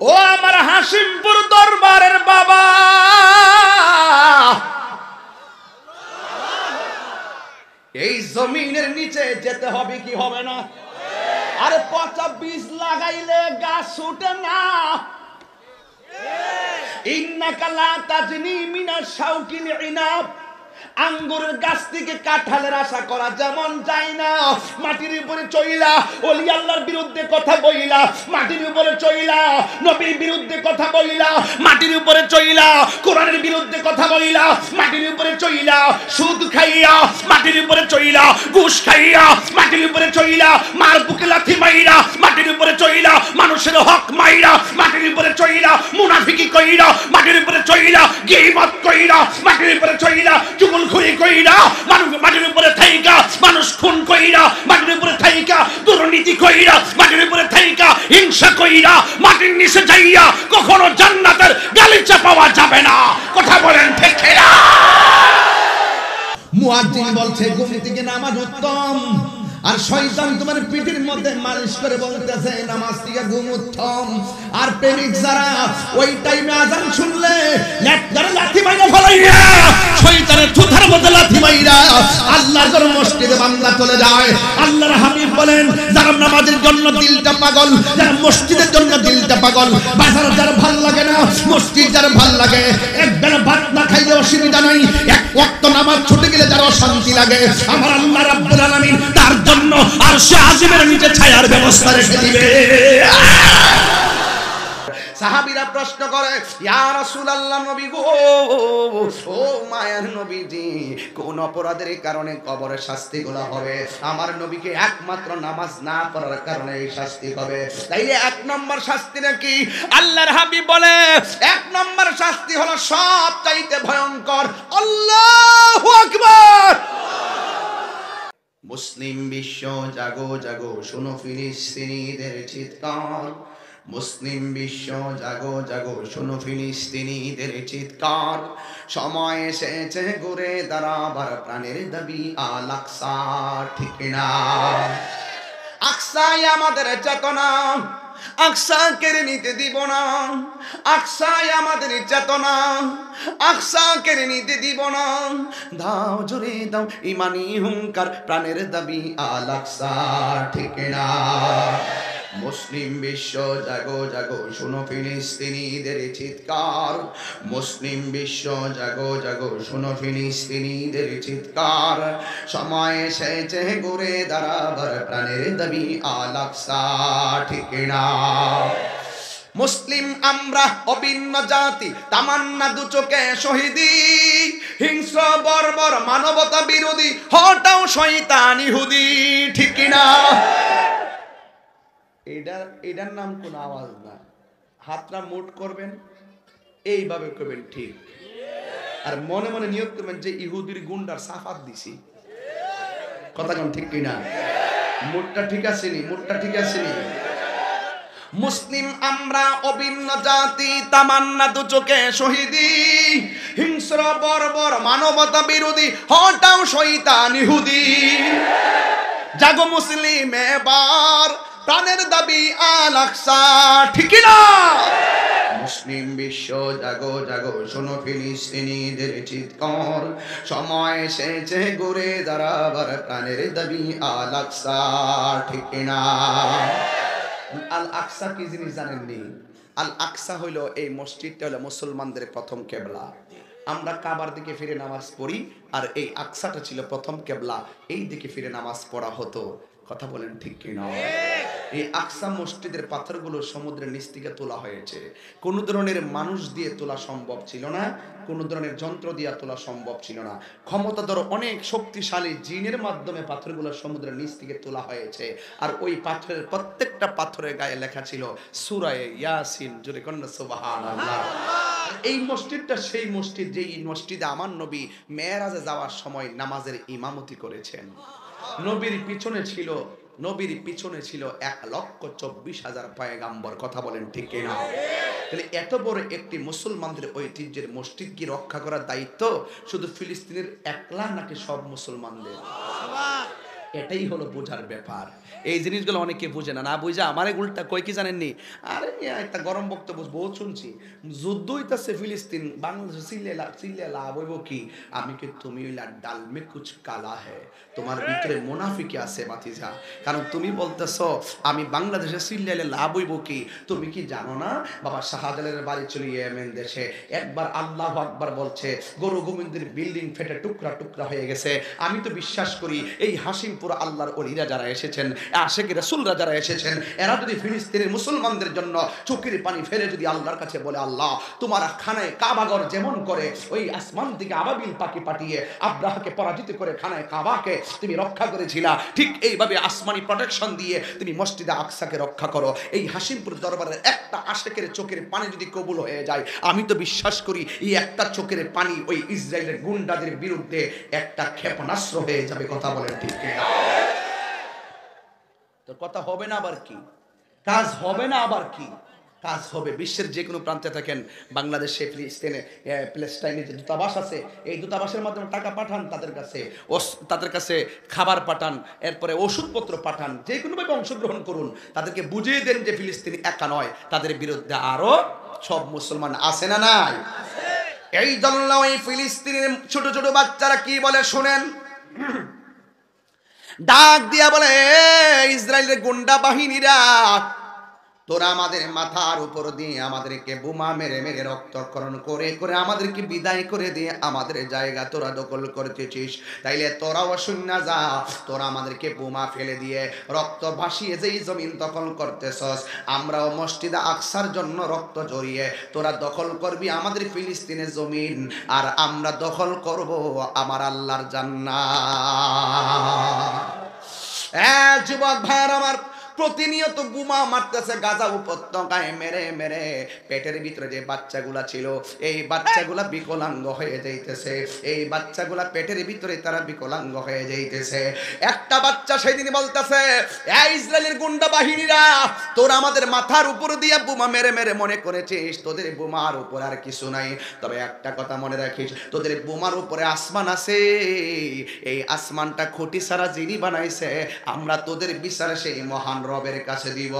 ও আমার হাসিমপুর দরবারের বাবা, এই জমিনের নিচে যেতে হবে কি হবে না? আরে পচা বীজ লাগাইলে গাছ উঠে না। ইন্নাকা লা তাজনি মিনাশ শাউকিল ইনাব, আঙ্গুরের গাছ থেকে কাঁঠালের আশা করা যেমন যায় না। মাটির উপরে চইলা ওলি আল্লাহর বিরুদ্ধে কথা বইলা, মাটির উপরে চইলা নবীর বিরুদ্ধে কথা বইলা, মাটির উপরে চইলা কোরআনের বিরুদ্ধে কথা বইলা, মাটির উপরে চইলা সুদ খাইয়া, মাটির উপরে চইলা ঘুষ খাইয়া, মাটির উপরে চইলা মার বুকে লাথি মাইরা, মাটির উপরে চইলা মানুষের হক মাইরা, মাটির উপরে চইলা মুনাফিকি কইরা, মাটির উপরে চইলা গীবত কইরা, মাটির উপরে চইলা চুগলখড়ি কইরা, মাটির উপরে থাইকা মানুষ খুন কইরা, মাটির উপরে থাইকা দুর্নীতি কইরা, মাটির উপরে থাইকা হিংসা কইরা, মাটির নিচে যাইয়া কখনো জান্নাতের গালিচা পাওয়া যাবে না। কথা বলেন ঠিক না? মুয়াজ্জিন বলছে ঘুম থেকে নামাজ উত্তম, আর শয়তান তোমার পিঠের মধ্যে মালিশ করে বলতেছে নামাজ থেকে ঘুম উত্তম। আর প্রেমিক যারা ওই টাইমে আজান শুনলে নেকড়ার লাথি মাইরা ফলাইয়া, শয়তানের থুথার মধ্যে লাথি মাইরা আল্লাহর ঘর মসজিদে বাংলা চলে যায়। আল্লাহর হাবিব বলেন যারা নামাজের জন্য দিলটা পাগল, যারা মসজিদের জন্য দিলটা পাগল, বাজার যার ভাল লাগে না, মসজিদ যার ভাল লাগে, একবেলা ভাত না খাইলে অসুবিধা নাই, এক ওয়াক্ত নামাজ ছুটে গেলে যার অশান্তি লাগে, আমার আল্লাহ রাব্বুল আলামিন তার জন্য আরশে আজিমের নিচে ছায়ার ব্যবস্থা রেখে দিবে। সাহাবীরা প্রশ্ন করে ইয়া রাসূলুল্লাহ, নবী গো, ও মায়ার নবীজি, কোন অপরাধের কারণে কবরের শাস্তিগুলো হবে? আমার নবীকে একমাত্র নামাজ না পড়ার কারণে এই শাস্তি হবে। তাইলে এক নম্বর শাস্তি নাকি? আল্লাহর হাবিব বলে এক নম্বর শাস্তি হলো সবচাইতে ভয়ঙ্কর। আল্লাহু আকবার। মুসলিম বিশ্ব জাগো জাগো, শোনো ফিলিস্তিনিদের চিৎকার। মুসলিম বিশ্ব জাগো জাগো, শোনো ফিলিস্তিনিদের চিৎকার। সময় এসেছে ঘুরে দাঁড়াবার, প্রাণের দাবি আল আকসা। ঠিক না? আকসাই আমাদের চেতনা, আকসা কেড়ে নিতে দিব না। আকসাই আমাদের চেতনা, আকসা কেড়ে নিতে দিব না। দাও জোরে দাও ইমানি হুঙ্কার, প্রাণের দাবি আল আকসা। ঠিক না? মুসলিম বিশ্ব জাগো জাগো, শোনো ফিলিস্তিনিদের চিৎকার। মুসলিম বিশ্ব জাগো জাগো, শোনো ফিলিস্তিনিদের চিৎকার। সময় এসেছে ঘুরে দাঁড়াবার, প্রাণের দাবি আল আকসা। ঠিক না? মুসলিম আমরা অভিন্ন জাতি, তামান্না দু চোখে শহীদি, হিংস্র বর্বর মানবতা বিরোধী, হটাও শয়তান ইহুদি। ঠিক না? এটার নাম কোন আওয়াজ না। হাতটা মুট করবেন, এইভাবে করবেন ঠিক, আর মনে মনে নিয়ত করবেন যে ইহুদির গুন্ডার সাফাত দিছি। কথা কোন ঠিক কিনা? মুটটা ঠিক আছে নি? মুটটা ঠিক আছে নি? মুসলিম আমরা অভিন্ন জাতি, তামান্না দু চোখে শহীদি, হিংস্র বর্বর মানবতা বিরোধী, হটাও শয়তান ইহুদি। জাগো মুসলিম এবার, প্রাণের দাবি আল আকসা। ঠিক না? মুসলিম বিশ্ব জাগো জাগো, শোনো ফিলিস্তিনিদের চিৎকার। সময় এসেছে ঘুরে দাঁড়াবার, প্রাণের দাবি আল আকসা। ঠিক না? আল আকসা কি জিনিস জানেননি? আল আকসা হইল, এই মসজিদটা হলো মুসলমানদের প্রথম কেবলা। আমরা কাবার দিকে ফিরে নামাজ পড়ি, আর এই আকসাটা ছিল প্রথম কেবলা, এই দিকে ফিরে নামাজ পড়া হতো। কথা বলেন ঠিক কি না? এই আকসা মসজিদের পাথরগুলো সমুদ্রের নিচ থেকে তোলা হয়েছে। কোন ধরনের মানুষ দিয়ে তোলা সম্ভব ছিল না, কোন ধরনের যন্ত্র দিয়ে তোলা সম্ভব ছিল না। ক্ষমতাধর অনেক শক্তিশালী জিনের মাধ্যমে পাথরগুলো সমুদ্রের নিচ থেকে তোলা হয়েছে। আর ওই পাথরের প্রত্যেকটা পাথরের গায়ে লেখা ছিল সূরা ইয়াসিন। জোরে কন্যা সুবহানাল্লাহ। এই মসজিদটা সেই মসজিদ, যেই মসজিদে আমার নবী মেরাজে যাওয়ার সময় নামাজের ইমামতি করেছেন। নবীর পিছনে ছিল 1,24,000 পয়গাম্বর। কথা বলেন ঠিক কিনা? তাহলে এত বড় একটি মুসলমানদের ঐতিহ্যের মসজিদ কি রক্ষা করার দায়িত্ব শুধু ফিলিস্তিনের একলা নাকি সব মুসলমানদের? এটাই হলো বোঝার ব্যাপার। এই জিনিসগুলো অনেকে বুঝে না, না বুঝে আমারে উল্টা কয় কি জানেননি, আরে একটা গরম বক্তব্য বহুত শুনছি, যুদ্ধ হইতাছে ফিলিস্তিন বাংলাদেশ চিল্লে লাভ হইব কি, আমি কি তুমি হইলা ডাল মে কুছ কালা হে, তোমার ভিতরে মুনাফিকি আছে বাতিজা, কারণ তুমি বলতেছো আমি বাংলাদেশে চিল্লাইলে লাভ হইব কি, তুমি কি জানো না বাবা শাহজালালের বাড়ি চলে ইয়েমেন দেশে একবার আল্লাহু আকবার বলছে গরু গোবিন্দের বিল্ডিং ফেটে টুকরা টুকরা হয়ে গেছে। আমি তো বিশ্বাস করি এই হাসিমপুর আল্লাহর ওলিরা যারা এসেছেন, আশেক রাসূলরা যারা এসেছেন, এরা যদি ফিলিস্তিনের মুসলমানদের জন্য চোখের পানি ফেলে যদি আল্লাহর কাছে বলে আল্লাহ তোমার খানায় কাবাগর যেমন করে ওই আসমান থেকে আবাবিল পাখি পাঠিয়ে আব্রাহাকে পরাজিত করে খানায় কাবাকে তুমি রক্ষা করেছিলা, ঠিক এইভাবে আসমানি প্রোটেকশন দিয়ে তুমি মসজিদে আকসাকে রক্ষা করো। এই হাসিমপুর দরবারের একটা আশেকের চোখের পানি যদি কবুল হয়ে যায়, আমি তো বিশ্বাস করি এই একটা চোখের পানি ওই ইসরায়েলের গুন্ডাদের বিরুদ্ধে একটা ক্ষেপণাস্ত্র হয়ে যাবে। কথা বলেন ঠিক কিনা? তো কথা হবে না আবার কি, কাজ হবে না আবার কি, কাজ হবে। বিশ্বের যে কোনো প্রান্তে থাকেন, বাংলাদেশে ফিলিস্তিনে প্যালেস্টাইনে যে দূতাবাস আছে, এই দূতাবাসের মাধ্যমে টাকা পাঠান তাদের কাছে খাবার পাঠান, এরপরে ওষুধপত্র পাঠান, যে কোনোভাবে অংশগ্রহণ করুন, তাদেরকে বুঝিয়ে দেন যে ফিলিস্তিন একা নয়, তাদের বিরুদ্ধে আরো সব মুসলমান আছে না নাই। এই জন্য ওই ফিলিস্তিনের ছোট ছোট বাচ্চারা কি বলে শুনেন, ডাক দিয়া বলে ইসরায়েলের গুন্ডা বাহিনীরা তোরা আমাদের মাথার উপর দিয়ে আমাদেরকে বোমা মেরে মেরে রক্তক্ষরণ করে করে আমাদেরকে বিদায় করে দিয়ে আমাদের জায়গা তোরা দখল করতেছিস, তাইলে তোরাও শূন্য যা, তোরা আমাদেরকে বোমা ফেলে দিয়ে রক্ত ভাসিয়ে যেই জমিন দখল করতেছস, আমরাও মসজিদে আকসার জন্য রক্ত জড়িয়ে তোরা দখল করবি আমাদের ফিলিস্তিনের জমিন, আর আমরা দখল করব আমার আল্লাহর জান্নাত। যুবক ভাইয়ের আমার, প্রতিনিয়ত বোমা মারতেছে গাজা উপত্যকায়, মেরে মেরে পেটের ভিতরে যে বাচ্চাগুলা ছিল এই বাচ্চাগুলা বিকলাঙ্গ হয়ে যাইতেছে, এই বাচ্চাগুলা পেটের ভিতরে তারা বিকলাঙ্গ হয়ে যাইতেছে। একটা বাচ্চা সেদিন বলতেছে এই ইসরায়েলের গুন্ডা বাহিনীরা তোরা আমাদের মাথার উপর দিয়ে বোমা মেরে মেরে মনে করেছিস তোদের বোমার উপর আর কিছু নাই, তবে একটা কথা মনে রাখিস, তোদের বোমার উপরে আসমান আছে, এই আসমানটা খুঁটি ছাড়া যিনি বানাইছে আমরা তোদের বিচার সেই মহান রবের কাছে দিব।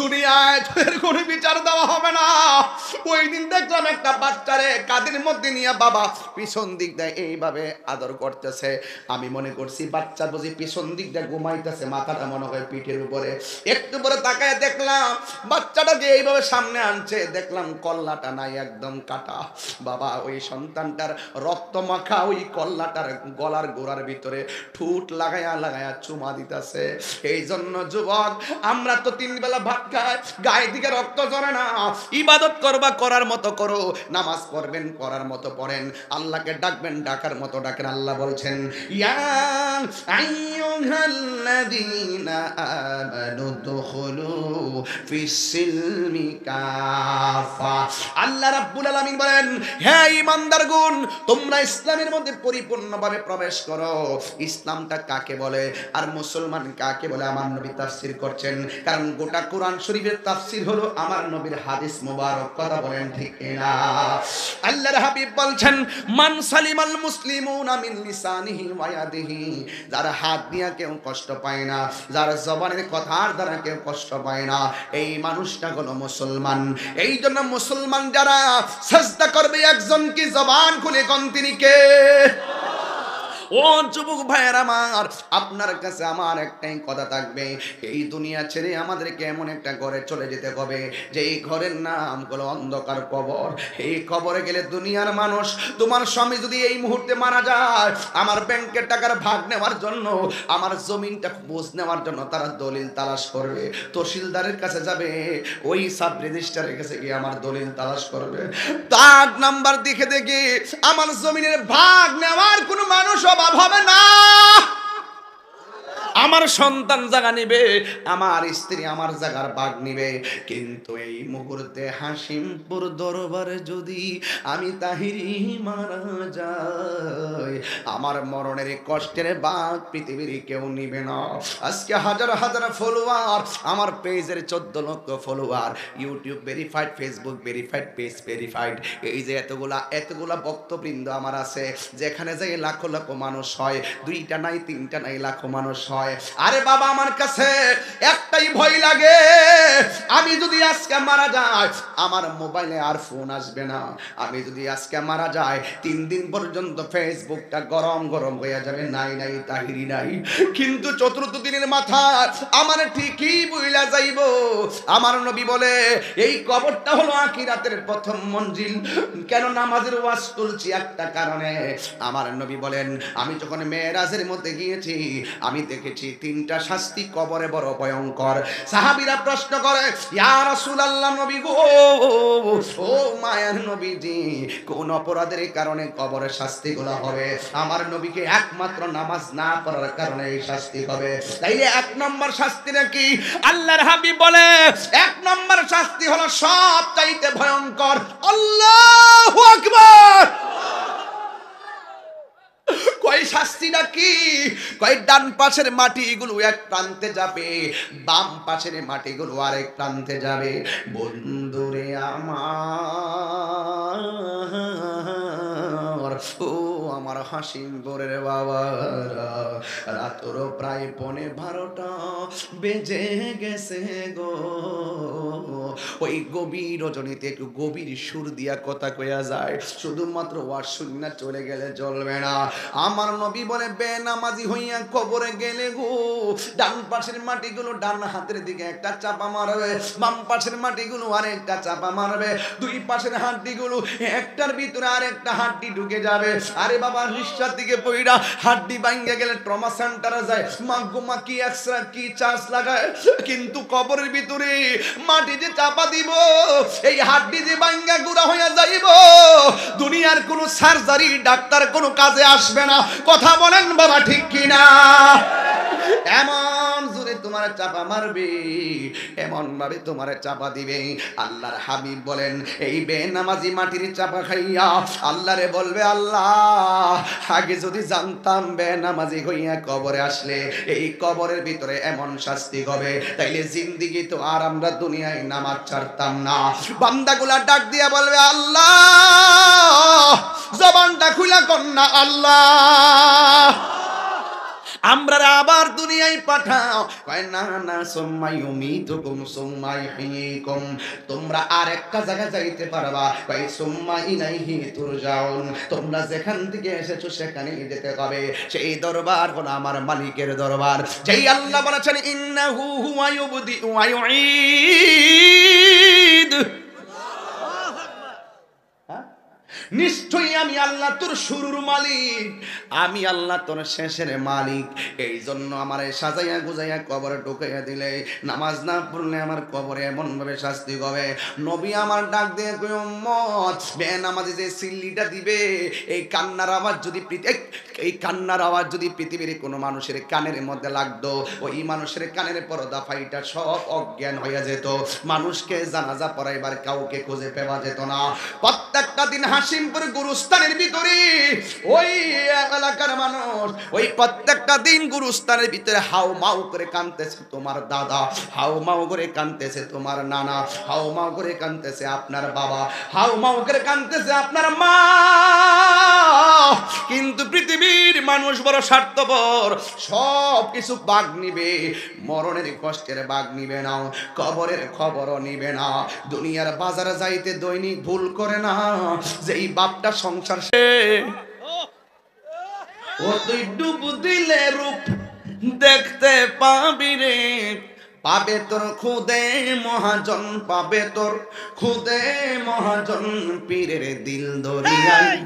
দুনিয়ায় তোদের কোনো বিচার দেওয়া হবে না। ওই দিন দেখলাম একটা বাচ্চারে কাঁধের মধ্যে নিয়ে বাবা পিছন দিক দিয়ে এইভাবে আদর করতেছে, আমি মনে করছি বাচ্চা বুঝি পিছন দিক দিয়ে ঘুমাইতেছে, মাথাটা মনে হয় পিঠের উপরে, একটু পরে তাকায় দেখলাম বাচ্চাটা যে এইভাবে সামনে আনছে, দেখলাম কল্লাটা নাই, একদম কাটা। বাবা ওই সন্তানটার রক্ত মাখা ওই কল্লাটার গলার গোড়ার ভিতরে ঠুট লাগায়া লাগায়া চুমা দিতেছে। এই জন্য যুবক, আমরা তো 3 বেলা ভাত খাই, গায়ে দিকে রক্ত ঝরে না, ইবাদত করবা করার মতো করো, নামাজ পড়বেন পড়ার মতো পড়েন, আল্লাহকে ডাকবেন ডাকার মতো ডাকেন। আল্লাহ বলছেন ইয়া আইয়ুহাল্লাযীনা আমানু দুখুলু ফিস-সিলমি কাফা। আল্লাহ রাব্বুল আলামিন বলেন হে ঈমানদারগণ তোমরা ইসলামের মধ্যে পরিপূর্ণভাবে প্রবেশ করো। ইসলামটা কাকে বলে আর মুসলমান কাকে বলে আমার নবী তাফসীর করছেন, কারণ গোটা কোরআন শরীফের তাফসীর হলো আমার নবীর হাদিস মোবারক। কথা বলেন ঠিক না? আল্লাহর হাবিব বলছেন মান সালিমাল মুসলিমুনা মিন লিসানিহি ওয়া ইয়াদিহি, যার হাত দিয়া কেউ কষ্ট পায় না, যার জবানের কথার দ্বারা কেউ কষ্ট পায় না, এই মানুষটা হলো মুসলমান। এই জন্য মুসলমান যারা সাজদা করবে একজন কি জবান খুলে কোন তিনি কে? ও যুবক ভাইয়ের আমার, আপনার কাছে আমার একটাই কথা থাকবে, এই দুনিয়া ছেড়ে আমাদেরকে এমন একটা ঘরে চলে যেতে হবে যে এই ঘরের নাম হলো অন্ধকার কবর। এই কবরে গেলে দুনিয়ার মানুষ, তোমার স্বামী যদি এই মুহূর্তে মারা যায়, আমার ব্যাংকের টাকার ভাগ নেওয়ার জন্য, আমার জমিনটা বুঝ নেওয়ার জন্য তারা দলিল তালাশ করবে, তহসিলদারের কাছে যাবে, ওই সাব রেজিস্ট্রারের কাছে গিয়ে আমার দলিল তালাশ করবে, দাগ নাম্বার দেখে দেখে আমার জমিনের ভাগ নেওয়ার কোনো মানুষ অভাব হবে না। আমার সন্তান জায়গা নিবে, আমার স্ত্রী আমার জায়গার ভাগ নিবে। কিন্তু এই মুহূর্তে হাসিমপুর দরবারে যদি আমি তাহিরি মারা যাই, আমার মরণের কষ্টের ভাগ পৃথিবীর কেউ নিবে না। আজকে হাজার হাজার ফলোয়ার, আমার পেজের 14 লক্ষ follower, YouTube verified, Facebook verified, page verified, এই যে এতগুলা ভক্তবৃন্দ আমার আছে, যেখানে যে লাখ লাখ মানুষ হয়, 2টা নাই 3টা নাই, লাখো মানুষ হয়। আরে বাবা, আমার কাছে একটাই ভয় লাগে, আমি যদি আজকে মারা যাই আমার মোবাইলে আর ফোন আসবে না। আমি যদি আজকে মারা যাই 3 দিন পর্যন্ত ফেসবুকটা গরম গরম হয়ে যাবে, নাই নাই তাহিরি নাই। কিন্তু 4th দিনের মাথা আমার ঠিকই বইলা যাইব। আমার নবী বলে এই কবরটা হলো আখিরাতের প্রথম মঞ্জিল। কেন নামাজের ওয়াজ তুলছি? একটা কারণে। আমার নবী বলেন, আমি যখন মেরাজের মধ্যে গিয়েছি আমি দেখেছি 3টা শাস্তি কবরে বড় ভয়ঙ্কর। সাহাবীরা প্রশ্ন করে, ইয়া রাসূলুল্লাহ, নবী গো, ও মায়ার নবীজি, কোন অপরাধের কারণে কবরের শাস্তিগুলো হবে? আমার নবীকে একমাত্র নামাজ না পড়ার কারণে এই শাস্তি হবে। তাইলে 1 নম্বর শাস্তিটা কি? আল্লাহর হাবিব বলে 1 নম্বর শাস্তি হলো সবচাইতে ভয়ঙ্কর। আল্লাহু আকবার। কই শাস্তিটা কি? কই ডান পাশের মাটিগুলো এক প্রান্তে যাবে, বাম পাশের মাটিগুলো আরেক প্রান্তে যাবে। বন্ধুরে আমার, ও আমার হাসিমপুরের বাবারা, রাতর প্রায় 12:30 বেজে গেছে গো। ওই গভীর রজনীতে একটু গভীর সুর দিয়া কথা কয়া যায়, শুধুমাত্র ওয়াজ শুনে চলে গেলে চলবে না। আমার নবী বলে, বেনামাজি হইয়া কবরে গেলে গো, ডান পাশের মাটিগুলো ডান হাতের দিকে একটা চাপা মারবে, বাম পাশের মাটিগুলো আরেকটা চাপা মারবে, 2 পাশের হাড্ডিগুলো একটার ভিতরে আরেকটা হাড্ডি ঢুকে যাবে। আরে বাবা, নিঃশ্বাস দিকে পইড়া হাড্ডি ভাঙে গেলে ট্রমা সেন্টারে যায়, মাগুমা কি এক্সট্রা কি চার্জ লাগায়। কিন্তু কবরের ভিতরে মাটি যে চাপা দিব, এই হাড্ডি যে ভাঙা গুড়া হয়ে যাইব, দুনিয়ার কোনো সার্জারি ডাক্তার কোনো কাজে আসবে না। কথা বলেন বাবা, ঠিক কিনা? এমন জোরে তোমার চাপা মারবে, এমন ভাবে তোমার চাপা দিবে। আল্লাহর হাবিব বলেন, এই বেনামাজি মাটির চাপা খাইয়া আল্লাহরে বলবে, আল্লাহ, আগে যদি জানতাম বেনামাজি হইয়া কবরে আসলে এই কবরের ভিতরে এমন শাস্তি হবে, তাইলে জিন্দেগি তো আর আমরা দুনিয়ায় নামাজ ছাড়তাম না। বান্দাগুলা ডাক দিয়া বলবে, আল্লাহ, জবানটা খুলা কর না, আল্লাহ, আমরা আবার দুনিয়ায় পাঠাও। কয় না না, সুম্মা ইউমিতুকুম সুম্মা ইহয়িকুম, তোমরা আরেকটা জায়গায় যাইতে পারবা। কয় সুম্মা ইলাইহি তুরজাউন, তোমরা যেখান থেকে এসেছো সেখানেই যেতে হবে। সেই দরবার হলো আমার মালিকের দরবার, যেই আল্লাহ বলেছেন ইন্নাহু হুয়া ইউবদি ওয়া ইউঈদ। নিশ্চয়ই আমি আল্লাহ তোর শুরুর মালিক, আমি আল্লাহ তোর শেষের মালিক। এই জন্য আমার সাজাইয়া গুজাইয়া কবরে ঢুকাইয়া দিলে, নামাজ না পড়লে আমার কবরে এমন ভাবে শাস্তি হবে। নবী আমার ডাক দিয়ে কই, উম্মত, বেনামাজি যে সিল্লিটা দিবে, এই কান্নার আওয়াজ যদি পৃথিবীর কোনো মানুষের কানের মধ্যে লাগতো, ওই মানুষের কানের পর্দা ফাইটা সব অজ্ঞান হয়ে যেত, মানুষকে জানাজা পড়াইবার কাউকে খুঁজে পাওয়া যেত না। প্রত্যেকটা দিন হাসিমপুর গুরুস্থানের ভিতরে ওই এলাকার মানুষ ওই প্রত্যেকটা দিন গুরুস্থানের ভিতরে হাউ মাউ করে কাঁদতেছে তোমার দাদা, হাউ মাউ করে কাঁদতেছে তোমার নানা, হাউ মাউ করে কাঁদতেছে আপনার বাবা, হাউ মাউ করে কাঁদতেছে আপনার মা। কিন্তু পৃথিবীর মানুষ বড় স্বার্থপর, সব কিছু ভাগ নিবে, মরণের কষ্টের ভাগ নিবে না, কবরের খবরও নিবে না। দুনিয়ার বাজারে যাইতে দৈনিক ভুল করে না, যেই বাপটা সংসার ও তুই ডুব দিলে রূপ দেখতে পাবি রে, পাবে তোর খুদে মহাজন, পাবে তোর খুদে মহাজন, পীরের দিল দরিয়ায়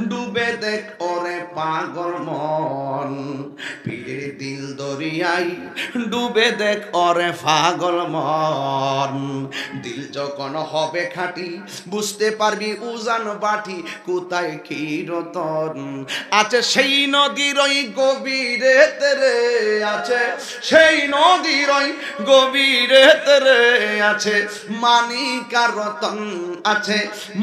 ডুবে দেখ ওরে পাগল মন, পীরের দিল দরিয়ায় ডুবে দেখ ওরে পাগল মন, দিল যখন হবে খাঁটি বুঝতে পারবি উজান বাটি কোথায় কি রতন আছে সেই নদীর ওই গভীরে রে আছে সেই নদীর ওই গভীরে রে আছে মানিক আর রতন আছে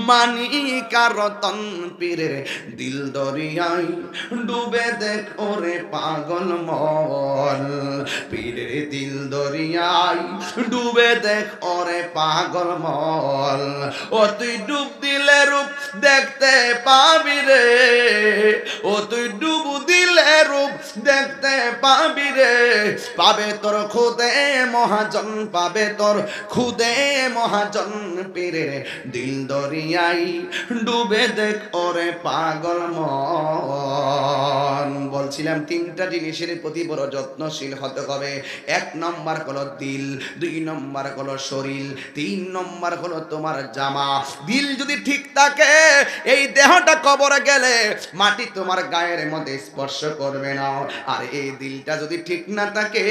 মানিক আর রতন পীরের দিল দরিয়ায় ডুবে দেখ ওরে পাগল মন পীরের দিল দরিয়ায় ডুবে দেখ ওরে পাগল মন ও তুই ডুব দিলে রূপ দেখতে পাবি রে ও তুই ডুব দিলে রূপ দেখতে পাবি রে পাবে তোর খুদে মহাজন পাবে তোর খুদে মহাজন পীরের দিল দরিয়ায় ডুবে দেখ ওরে পাগল মন বলছিলাম তিনটা জিনিসের প্রতি বড় যত্নশীল হতে হবে এক নম্বর হলো দিল দুই নম্বর হলো শরীর তিন নম্বর হলো তোমার জামা দিল যদি ঠিক থাকে এই দেহটা কবরে গেলে মাটি তোমার গায়ের মধ্যে স্পর্শ করবে না আর এই দিলটা যদি ঠিক না থাকে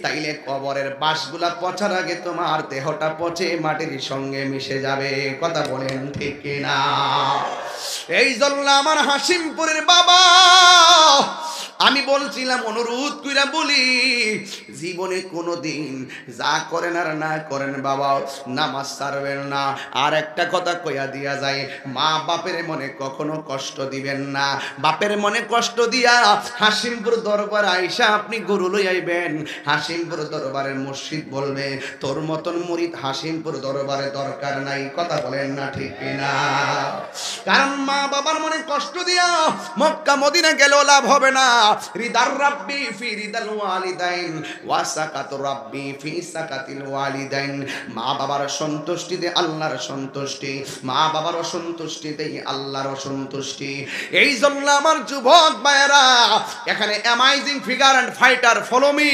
তাইলে কবরের বাঁশগুলা পচার আগে তোমার দেহটা পচে মাটির সঙ্গে মিশে যাবে কথা বলেন ঠিক না এই জন্য আমার হাসিমপুরের বাবা আমি বলছিলাম অনুরোধ কইরা বলি জীবনে কোনোদিন যা করেন আর না করেন বাবা নামাজ ছাড়বেন না আর একটা কথা কইয়া দিয়া যায় মা বাপের মনে কখনো কষ্ট দিবেন না বাপের মনে কষ্ট দিয়া হাসিমপুর দরবার আইসা আপনি গরু লই আইবেন হাসিমপুর দরবারের মুর্শিদ বলবে তোর মতন মুরিদ হাসিমপুর দরবারে দরকার নাই কথা বলেন না ঠিক না কারণ মা বাবার মনে কষ্ট দিয়া মক্কা মদিনা গেলেও লাভ হবে না রিদার রাব্বি ফি রিদাল ওয়ালিদাইন ওয়া সাকাতু রাব্বি ফি সাকাতিল ওয়ালিদাইন মা বাবার সন্তুষ্টিতে আল্লাহর সন্তুষ্টি মা বাবার অসন্তুষ্টিতে আল্লাহর অসন্তুষ্টি এই জন্য আমার যুবক ভাইরা এখানে amazing figure and fighter follow me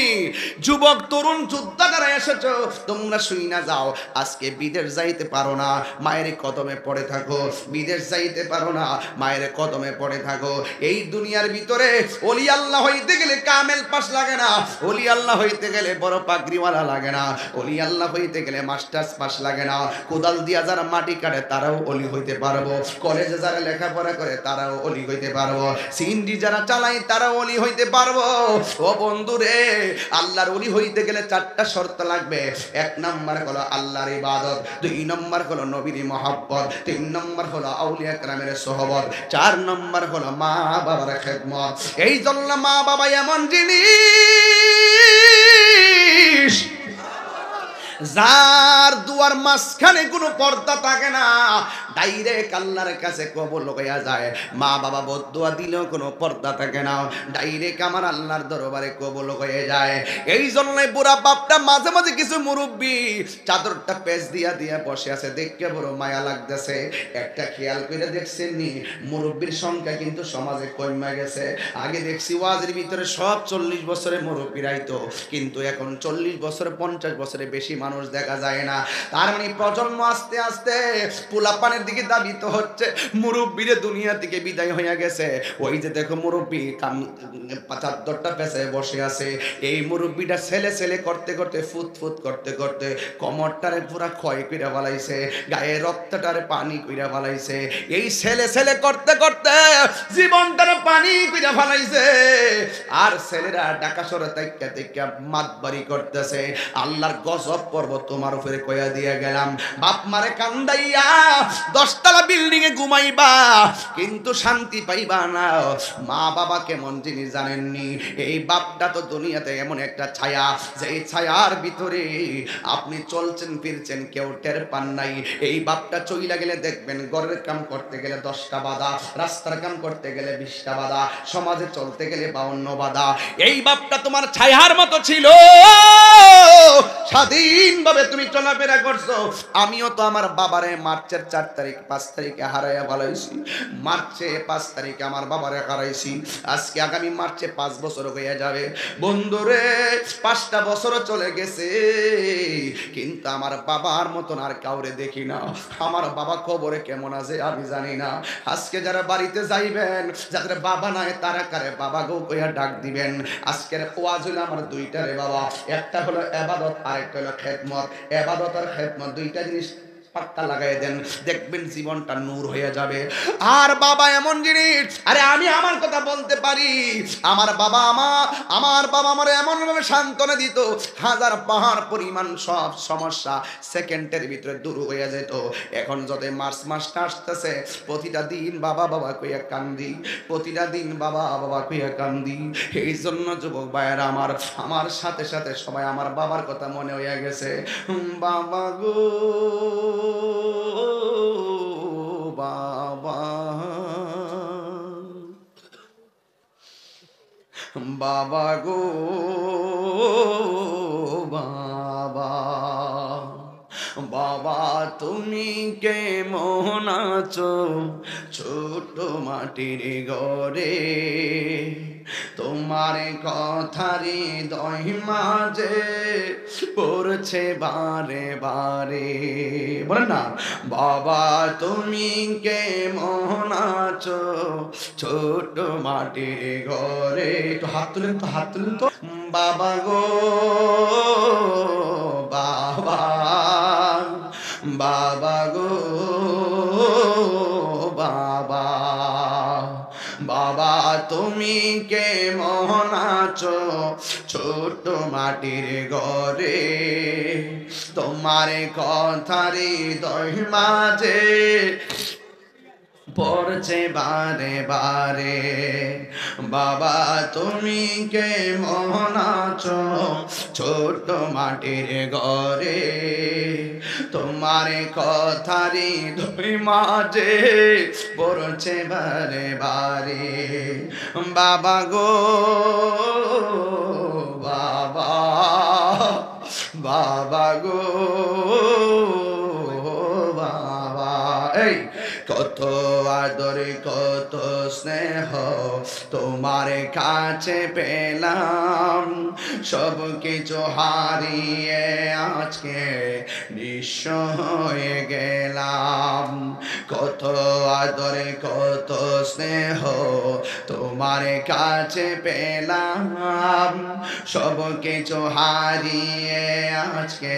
যুবক তরুণ যোদ্ধারা এসেছো তোমরা শুই না যাও আজকে বিদেশ যাইতে পারো না মায়ের কদমে পড়ে থাকো বিদেশ যাইতে পারো না মায়ের কদমে পড়ে থাকো এই দুনিয়ার ভিতরে ওলি আল্লাহ হইতে গেলে কামেল পাস লাগে না ওলি আল্লাহ হইতে গেলে বড় পাগড়িওয়ালা লাগে না ওলি আল্লাহ হইতে গেলে মাস্টার্স পাস লাগে না কোদাল দিয়া যারা মাটি কাটে তারাও ওলি হইতে পারবো কলেজে যারা লেখাপড়া করে তারাও ওলি হইতে পারবো সিএনজি যারা চালায় তারাও ওলি হইতে পারবো ও বন্ধুরে আল্লাহর ওলি হইতে গেলে চারটা শর্ত লাগবে এক নাম্বার হলো আল্লাহর ইবাদত দুই নাম্বার হলো নবীর মহব্বত তিন নাম্বার হলো আউলিয়া কেরামের সোহবত চার নাম্বার হলো মা বাবার খেদমত এই জন্য মা বাবা এমন জিনিস যার দুয়ার মাঝখানে কোনো পর্দা থাকে না ডাইরেক্ট আল্লাহর কাছে কবুল হইয়া যায় মা বাবা বদদুয়া দিলেও কোনো পর্দা থাকে না ডাইরেক্ট আমার আল্লাহর দরবারে কবুল হয়ে যায় এই জন্যই বুড়া বাপটা মাঝে মাঝে কিছু মুরব্বি চাদরটা পেঁচ দিয়া দিয়া বসে আছে দেখতে বড় মায়া লাগতেছে একটা খেয়াল করে দেখছেন নি মুরব্বির সংখ্যা কিন্তু সমাজে কমে গেছে আগে দেখছি ওয়াজের ভিতরে সব 40 বছরের মুরব্বি রাইতো কিন্তু এখন 40 বছরে 50 বছরে বেশি মানুষ দেখা যায় না তার মানে প্রজন্ম আস্তে আস্তে পোলাপানের দিকে দাবিত হচ্ছে মুরব্বিরে দুনিয়া থেকে বিদায় হয়ে গেছে ওই যে দেখো মুরব্বি চাদরটা পেছে বসে আছে এই মুরব্বিটা ছেলে ছেলে করতে করতে ফুত ফুত করতে করতে কমরটারে পুরা ক্ষয় কইরা ফেলাইছে গায়ে রক্তটারে পানি কইরা ফেলাইছে এই ছেলে ছেলে করতে করতে জীবনটারে পানি কইরা ফেলাইছে আর ছেলেরা ঢাকা শহরে থেকে থেকে মাতবাড়ি করতেছে আল্লাহর গজব পর্ব তোমার উপরে কইয়া দিয়ে গেলাম বাপ মারে কান্দাইয়া 10 তলা বিল্ডিং এ ঘুমাইবা কিন্তু শান্তি পাইবা না মা বাবা কেমন জিনিস জানেননি এই বাপটা তো দুনিয়াতে এমন একটা ছায়া যে ছায়ার ভিতরে আপনি চলছেন ফিরছেন কেউ টের পান নাই এই বাপটা চইলা গেলে দেখবেন ঘরের কাম করতে গেলে 10টা বাধা রাস্তার কাম করতে গেলে 20টা বাধা সমাজে চলতে গেলে 52 বাধা এই বাপটা তোমার ছায়ার মতো ছিল স্বাধীনভাবে তুমি চলাফেরা করছো আমিও তো আমার বাবারে মার্চের 4 তারিখ 5 তারিখে হারাইয়া ফেলাইছি মার্চে 5 তারিখে আমার বাবারে হারাইছি আজকে আগামী মার্চে 5 বছর হয়ে যাবে বন্ধুরে 5টা বছর চলে গেছে কিন্তু আমার বাবার মতন আর কাউরে দেখি না আমার বাবা কবরে কেমন আছে আমি জানি না আজকে যারা বাড়িতে যাইবেন যাদের বাবা নাই তারা কারে বাবা গো কইয়া ডাক দিবেন আজকের ওয়াজ হলো আমার দুইটা রে বাবা একটা হলো ইবাদত আর একটা হলো খেদমত খেদমত, ইবাদত আর খেদমত দুইটা জিনিস পাক্কা লাগাই দেন, দেখবেন জীবনটা নূর হয়ে যাবে। আর বাবা এমন জিনিস, আরে আমি আমার কথা বলতে পারি, আমার বাবা আমার এমন ভাবে সান্ত্বনা দিত, হাজার পাহাড় পরিমাণ সব সমস্যা সেকেন্ডের ভিতরে দূর হয়ে যেত। এখন যত মাসটা আসতেছে, প্রতিটা দিন বাবা বাবা কইয়া কান্দি, প্রতিটা দিন বাবা বাবা কইয়া কান্দি। এই জন্য যুবক ভাইয়েরা আমার সাথে সাথে সবাই আমার বাবার কথা মনে হয়ে গেছে। বাবা গো বাবা, বাবা গো বাবা, বাবা তুমি কেমন আছো ছোট মাটির ঘরে, তোমার কথারি হৃদয় মাঝে পড়ছে বারে বারে। বলেন না, বাবা তুমি কেমন আছো ছোট মাটির ঘরে। তো হাত তুলেন তো, হাত তুলেন তো। বাবা গো বাবা, বাবা গো বাবা, বাবা তুমি কেমন আছো ছোট মাটির ঘরে, তোমার কথারি হৃদয় মাঝে পড়ছে বারে বারে। বাবা তুমি কেমন আছো ছোট মাটির ঘরে, তোমার কথারি হৃদয় মাঝে পড়ছে বারে বারে। বাবা গো বাবা, বাবা গো বাবা, এই কত আদরে কত স্নেহ তোমার কাছে পেলাম, সব কিছু হারিয়ে আজকে নিঃস্ব হয়ে গেলাম। কত আদরে কত স্নেহ তোমার কাছে পেলাম, সব কিছু হারিয়ে আজকে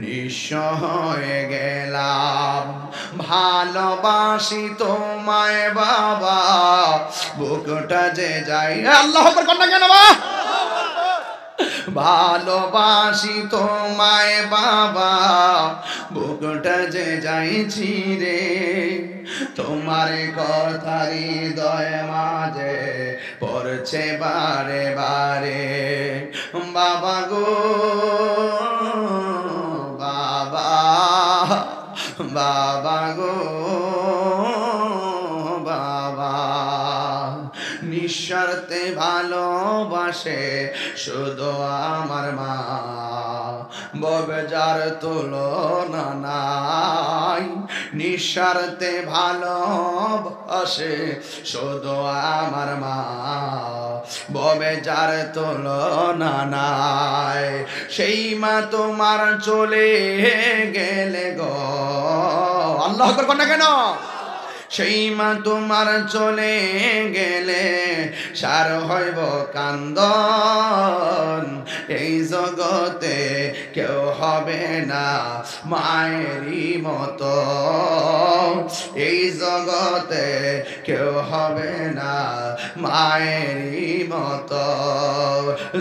নিঃস্ব হয়ে গেলাম। ভালোবাসি তোমায় বাবা, বুকটা যে যাই। আল্লাহ আকবার কর না কেন বাবা? ভালোবাসি তোমায় বাবা, বুকটা যে যাইছি রে, তোমার কথারি হৃদয় মাঝে পড়ছে বারে বারে। বাবা গো বাবা, বাবা গো বাবা, নিঃস্বার্থে ভালোবাসে শুধু আমার মা, ববে যার তুলনা নাই। নিঃস্বার্থে ভালোবাসে শুধু আমার মা, ববে যার তুলনা নাই। সেই মা তোমার চলে গেলে গো, আল্লাহ আকবার কর না কেন? সেই মা তোমার চলে গেলে সার হইব কান্দন, এই জগতে কেউ হবে না মায়েরই মতো, এই জগতে কেউ হবে না মায়েরই মতো।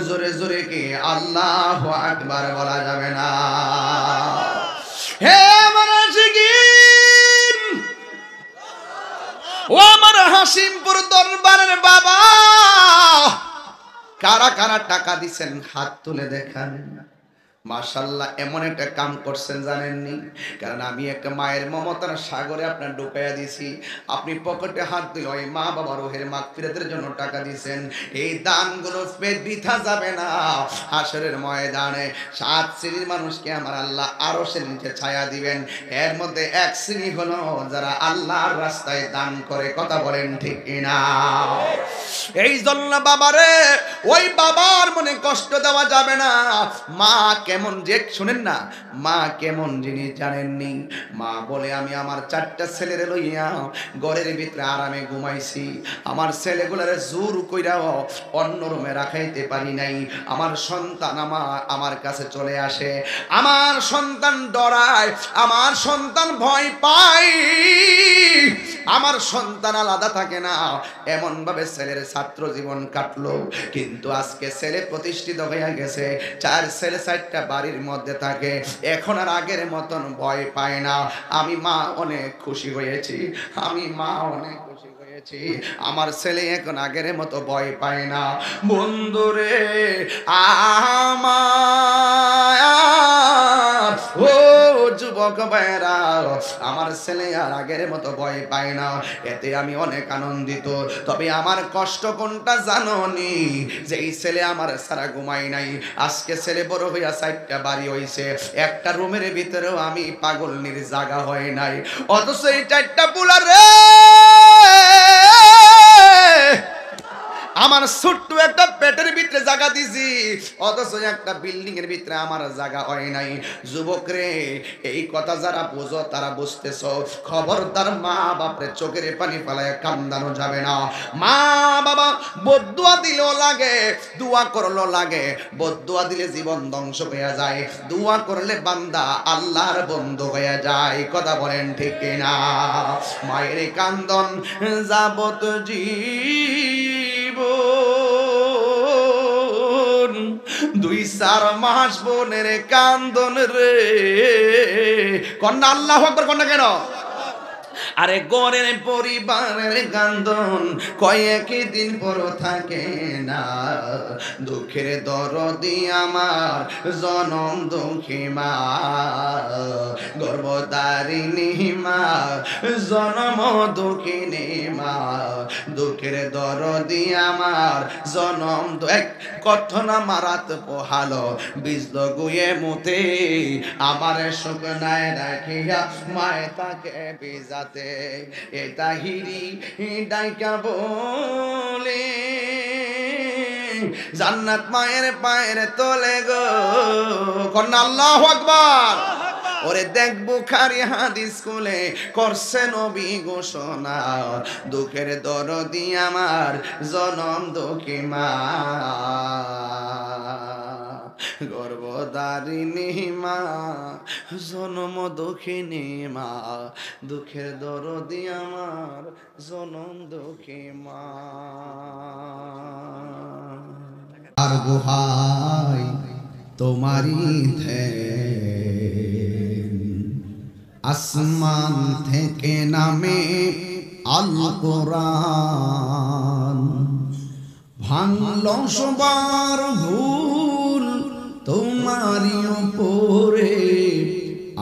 জোরে জোরে কি আল্লাহু আকবার বলা যাবে না? হে আমার আশিকিন, ও আমার হাসিমপুর দরবারের বাবা, কারা কারা টাকা দিছেন হাত তুলে দেখান। মাশাআল্লাহ, এমন একটা কাম করছেন জানেননি? কারণ আমি একটা মায়ের মমতার সাগরে আপনার ঢুকাইয়া দিছি। আপনি পকেটে হাত দিল, ওই মা বাবা রোহের মাগফিরাতের জন্য টাকা দিছেন। এই দানগুলো বৃথা যাবে না। হাসরের ময়দানে 7 শ্রেণীর মানুষকে আমার আল্লাহ আরশের নিচে ছায়া দিবেন। এর মধ্যে এক শ্রেণী হলো যারা আল্লাহর রাস্তায় দান করে। কথা বলেন ঠিক কিনা? এই জন্য বাবারে, ওই বাবার মনে কষ্ট দেওয়া যাবে না। মাকে কেমন যে শুনেন না, মা কেমন জিনিস জানেননি? মা বলে আমি আমার 4টা ছেলেরে লইয়া ঘরের ভিতরে আরামে ঘুমাইছি, আমার ছেলেগুলারে জোর কইরাও অন্য রুমে রাখাইতে পারি নাই। আমার সন্তান আমার কাছে চলে আসে, আমার সন্তান ডরায়, আমার সন্তান ভয় পায়, আমার সন্তান আলাদা থাকে না। এমন ভাবে ছেলের ছাত্র জীবন কাটলো। কিন্তু আজকে ছেলে প্রতিষ্ঠিত হয়ে গেছে, 4 ছেলে 4টা বাড়ির মধ্যে থাকে, এখন আর আগের মতন ভয় পায় না। আমি মা অনেক খুশি হয়েছি, আমি মা অনেক খুশি হয়েছি, আমার ছেলে এখন আগের মতো ভয় পায় না। বন্ধুরে আমার ও যুবক ভাইরা, আমার ছেলে আর আগের মতো ভয় পায় না, এতে আমি অনেক আনন্দিত। তবে আমার কষ্ট কোনটা জানোনি? যে এই ছেলে আমার সারা ঘুমাই নাই, আজকে ছেলে বড় হইয়া 4টা বাড়ি হইছে, একটা রুমের ভিতরেও আমি পাগলনির জায়গা হয় নাই। অথচ এই 4টা পুলা রে আমার ছোট্ট একটা পেটের ভিতরে জায়গা দিছি, অথচ একটা বিল্ডিং এর ভিতরে আমার জায়গা হয় নাই। যুবক রে, এই কথা যারা বুঝো তারা বুঝতেছ, খবরদার মা বাপরে চোখের পানি ফেলায় কান্দানো যাবে না। মা বাবা বদদুয়া দিলেও লাগে, দোয়া করলো লাগে। বদদুয়া দিলে জীবন ধ্বংস হয়ে যায়, দোয়া করলে বান্দা আল্লাহর বন্ধু হয়ে যায়। কথা বলেন ঠিক কিনা? মায়ের কান্দন যাবত জীবন, 2-4 মাস বোনের কান্দন রে। কন্যা আল্লাহু আকবার, কন্যা কেন? আরে গরের পরিবারের কান্দন কয়েক দিন পর থাকে না। দুঃখের দরদি আমার জনম দুঃখী মা, গর্ভধারিণী মা, জনম দুঃখিনী মা। দুঃখের দরদি আমার জনম এক কথন মারাত পোহালো, বিজল গুয়ে মুতে আমার শুকনায় রাখিয়া মায় তাকে বিজাতে। এটা হিরি ডাইকা বলে জান্নাত মায়ের পায়ের তলে গো। কন্যা আল্লাহু আকবার। ওরে দেখ বুখারী হাদিস খুলে করছে নবী ঘোষণা, দুঃখের দরদি আমার জনম দুঃখী মা, গর্ভধারিণী মা, জনম দুঃখিনী মা। দুঃখের দরদি আমার জনম দুঃখী মা। আর গুহাই তোমারি আসমান থেকে নামে আল কোরআন, ভাঙল সবার ভুল তোমারি উপরে,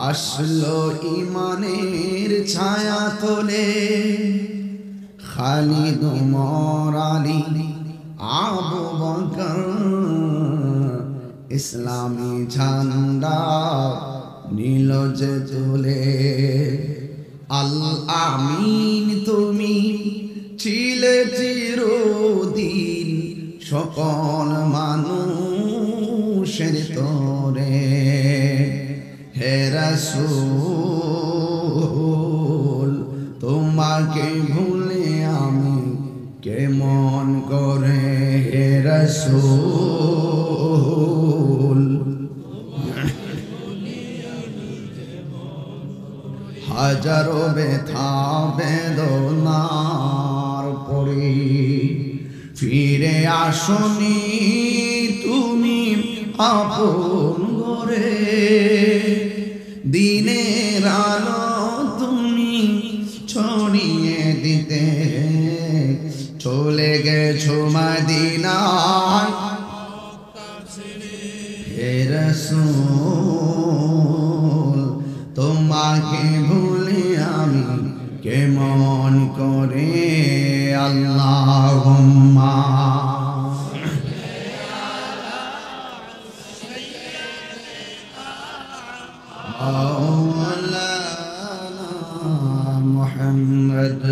আসলো ইমানের ছায়া তোলে। খালিদ ওমর আলী আবু বকর ইসলামী ঝান্ডা নীল যে তোলে। আল আমিন তুমি ছিলে চিরদিন সকল মানুষের তোরে। হে রাসূল তোমাকে ভুলে আমি কেমন করে। হে রাসূল হাজারো ব্যথা বেদনার পরে ফিরে আসনি তুমি আপন ঘরে। দিনের আলো তুমি ছড়িয়ে দিতে চলে গেছো মদিনায়। হে রাসূল তোমাকে ভুলে আমি কেমন করে। আল্লাহুম্মা মাওলানা মুহাম্মদ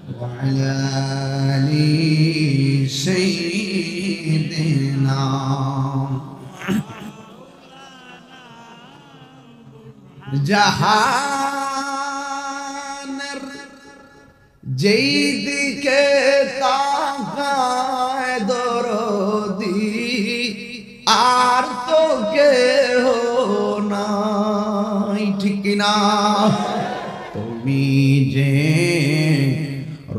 ওয়া আলা আলি সাইয়্যিদিনা। জাহানের যেই দিকে তাকায় দরদি আর তো কেহ নাই, ঠিক না? তুমি যে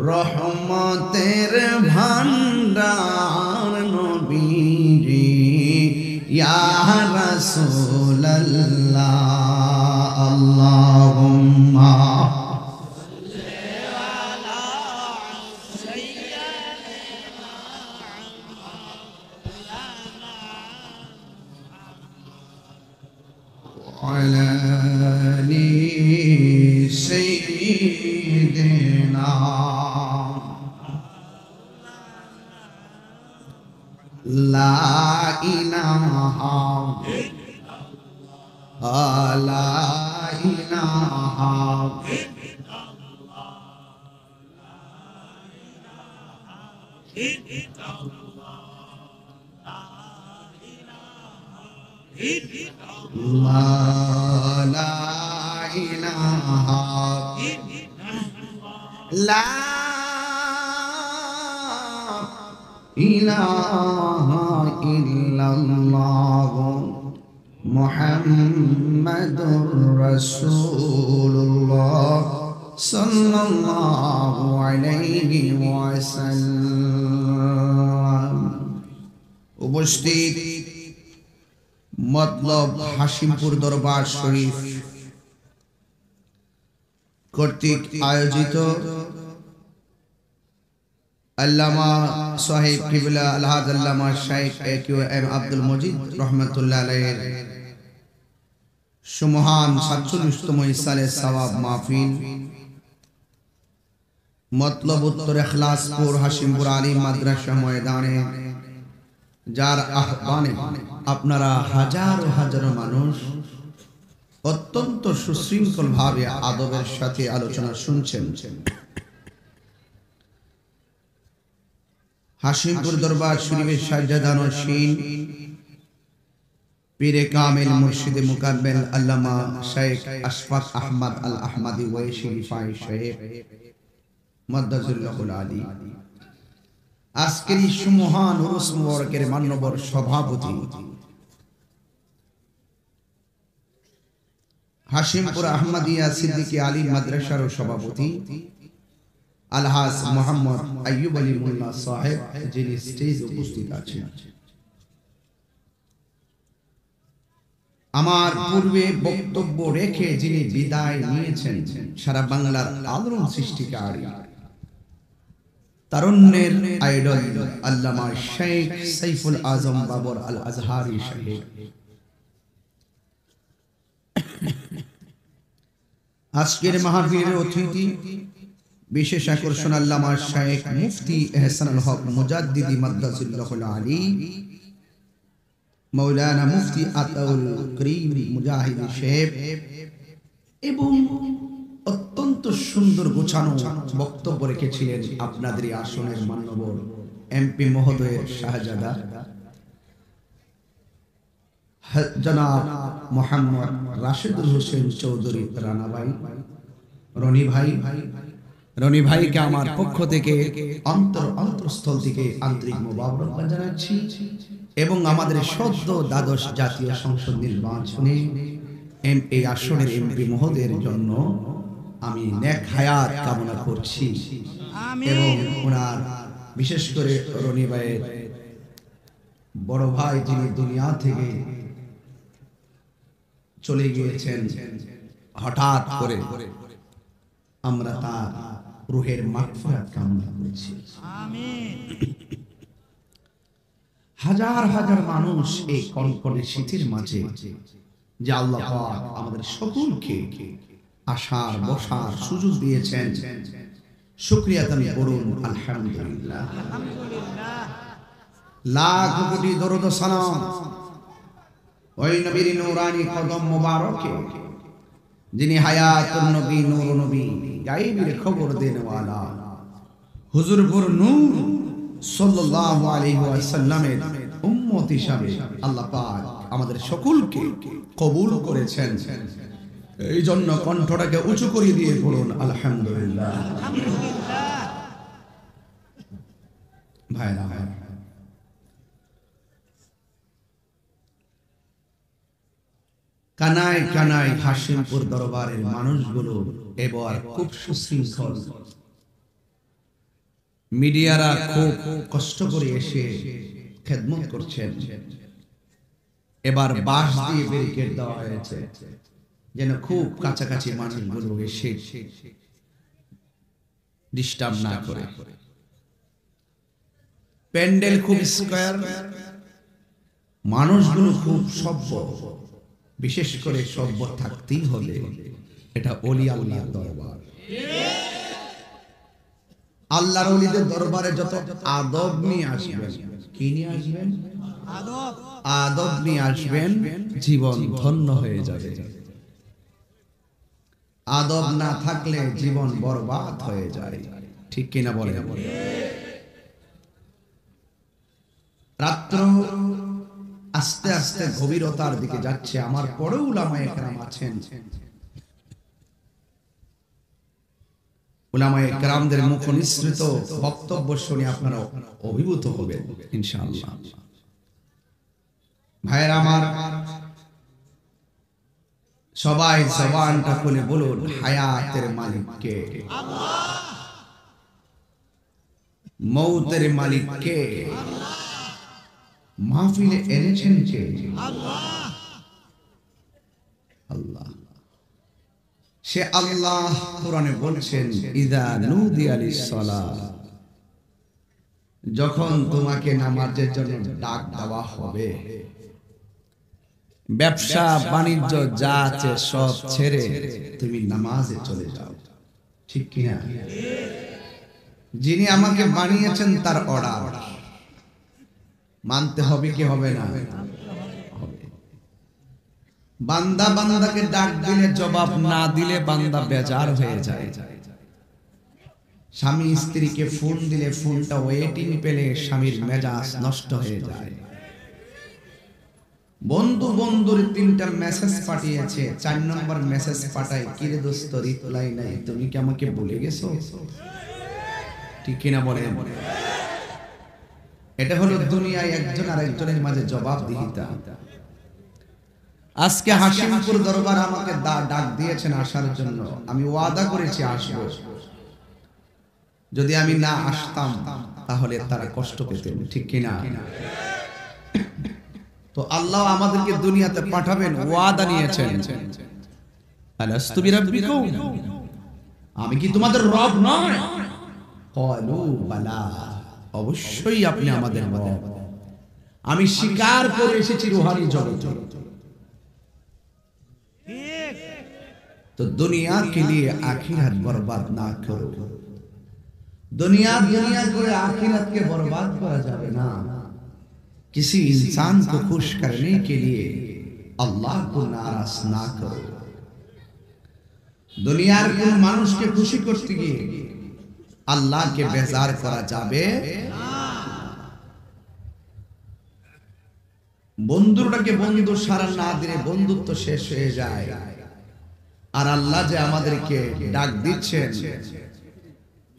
রহমতের ভান্ডার নবীজি ইয়া রাসূলুল্লাহ, আল্লাহুম্মা وعلى آل سيدنا لا إله لا إله لا إله لا إله إلا الله محمد رسول الله صلى الله عليه وسلم। উপস্থিত মতলব হাশিমপুর দরবার শরীফ কর্তৃক আয়োজিত আল্লামা সাহেব কিবলা আলহাজ আল্লামা শাইখ AQM আব্দুল মজিদ রহমাতুল্লাহ আলাইহির সুমহান 47তম ইসালে সওয়াব মাহফিল মতলব উত্তর ইখলাসপুর হাশিমপুর আলী মাদ্রাসা ময়দানে, যার আহ্বানে আপনারা হাজারো হাজারো মানুষ অত্যন্ত সুশৃঙ্খল ভাবে আদবের সাথে আলোচনা শুনছেন। হাশিমপুর দরবার শরীফের সাজ্জাদা নশীন পীরে কামিল মুর্শিদে মুকাব্বেল আল্লামা শেখ আশফাক আহমদ আল আহমদি ওয়াইশি রিফাই সাহেব মাদ্দাজুল্লাহুল আলী আজকের এই সুমহান উরুস মুবারকের মান্যবর সভাপতি, হাশিমপুর আহমদিয়া সিদ্দিকী আলী মাদ্রাসার সভাপতি আলহাজ মোহাম্মদ আইয়ুব আলী মোল্লা সাহেব, যিনি স্টেজে উপস্থিত আছেন। আমার পূর্বে বক্তব্য রেখে যিনি বিদায় নিয়েছেন, সারা বাংলার আলোড়ন সৃষ্টিকারী তারুণ্যের আইডল আল্লামা শেখ সাইফুল আজম বাবর আল আজহারি সাহেব, আজকের মাহফিলের অতিথি বিশেষ আকর্ষণ আল্লামা শেখ মুফতি এহসানুল হক মুজাদ্দিদি মাদ্দাজুল্লাহুল আলী, মাওলানা মুফতি আতাউল করিম মুজাহিদি সাহেব, এবং অত্যন্ত সুন্দর গোছানো বক্তব্য রেখেছিলেন আপনাদের আসনের মান্যবর এমপি মহোদয়ের শাহজাদা জনাব মোহাম্মদ রাশেদুল হোসেন চৌধুরী রানা ভাই, রনি ভাইকে আমার পক্ষ থেকে অন্তরস্থল থেকে আন্তরিক মোবারকবাদ জানাচ্ছি, এবং আমাদের সদ্য দ্বাদশ জাতীয় সংসদ নির্বাচনে এই আসনের এমপি মহোদয়ের জন্য আমি নেক হায়াত কামনা করছি, এবং ওনার বিশেষ করে রনি ভাইয়ের বড় ভাই যিনি দুনিয়া থেকে চলে গিয়েছেন হঠাৎ করে, আমরা তার রূহের মাগফিরাত কামনা করছি। আমিন। হাজার হাজার মানুষ এই কনকনে শীতের মাঝে যে আল্লাহ পাক আমাদের সকলকে আসার বসার সুযোগ দিয়েছেন, শুকরিয়া আদায় করুন আলহামদুলিল্লাহ। লাখ কোটি দরুদ ও সালাম ওই নবীর নূরানি কদম মোবারকে, যিনি হায়াতুন নবী নূর নবী গায়েবের খবর দেনওয়ালা হুজুরপুর নূর সাল্লাল্লাহু আলাইহি ওয়াসাল্লামের উম্মত হিসাবে আল্লাহ পাক আমাদের সকলকে কবুল করেছেন এই জন্য কণ্ঠটাকে উঁচু করে দিয়ে পড়ুন আলহামদুলিল্লাহ। ভাইরা কানায় কানায় হাশিমপুর দরবারের মানুষগুলো এবার খুব সুশৃঙ্খল, মিডিয়ারা খুব কষ্ট করে এসে খেদমত করছেন। এবার বাঁশ দিয়ে ব্যারিকেড দেওয়া হয়েছে যেন খুব কাছাকাছি মানুষগুলো এসে ডিস্টার্ব না করে। প্যান্ডেল খুব স্কয়ার, মানুষগুলো খুব সভ্য, বিশেষ করে সভ্য থাকতেই হবে। এটা ওলি আল্লাহর দরবার। আল্লাহর ওলিদের দরবারে যত আদব নিয়ে আসবেন, কি নিয়ে আসবেন? আদব নিয়ে আসবেন, জীবন ধন্য হয়ে যাবে। আদব না থাকলে জীবন বরবাদ হয়ে যায়, ঠিক কিনা বলেন? রাত্র আস্তে আস্তে গভীরতার দিকে যাচ্ছে। আমার পরেও উলামায়ে কেরাম আছেন, উলামায়ে কেরামদের মুখ নিঃসৃত বক্তব্য শুনে আপনারা অভিভূত হবেন ইনশাআল্লাহ। ভাইয়েরা আমার, সবাই জবানটা খুলে বলুন, হায়াতের মালিক কে? আল্লাহ। মৌতের মালিক কে? মাহফিলে এনেছেন কে? আল্লাহ। আল্লাহ। সে আল্লাহ কোরআনে বলছেন, ইযা নুদিয়া লিস-সালাহ, যখন তোমাকে নামাজের জন্য ডাক দেওয়া হবে, ব্যবসা বাণিজ্য যা আছে সব ছেড়ে তুমি নামাজে চলে যাও, ঠিক কিনা? যিনি আমাকে বানিয়েছেন তার অর্ডার মানতে হবে কি হবে না? বান্দা বান্দাকে ডাক দিলে জবাব না দিলে বান্দা বেজার হয়ে যায়। স্বামী স্ত্রীকে ফোন দিলে ফোনটা ওয়েটিং পেলে স্বামীর মেজাজ নষ্ট হয়ে যায়। বন্ধু বন্ধুর 3টা মেসেজ পাঠিয়েছে, 4 নম্বর মেসেজ পাঠায়, কিরে দোস্ত রিপ্লাই নাই, তুমি কি আমাকে ভুলে গেছো? ঠিক কিনা বলেন? এটা হলো দুনিয়ায় একজন আরেকজনের মাঝে জবাবদিহিতা। আজকে হাশিমপুর দরবার আমাকে ডাক দিয়েছেন আসার জন্য, আমি ওয়াদা করেছি আসবো। যদি আমি না আসতাম তাহলে তারা কষ্ট পেতেন, ঠিক কিনা? তো আল্লাহ আমাদেরকে দুনিয়াতে পাঠাবেন, ওয়াদা নিয়েছেন। আলাস্তু বিরাব্বিকুম, আমি কি তোমাদের রব নয়? ক্বালু বালা, অবশ্যই আপনি আমাদের রব। আমি স্বীকার করে এসেছি রূহানি জগতে। तो दुनिया के लिए आखिरत बर्बाद ना करो। दुनिया दुनिया को आखिरत के बर्बाद करा जाए ना। किसी इंसान को खुश करने के लिए अल्लाह को नाराज ना करो। दुनियार को मानुष के खुशी करते गए अल्लाह के बेजार करा जाबे বন্ধুটাকে বন্ধু সারা না দিলে বন্ধুত্ব শেষ হয়ে যায়। আর আল্লাহ যে আমাদেরকে ডাক দিচ্ছেন,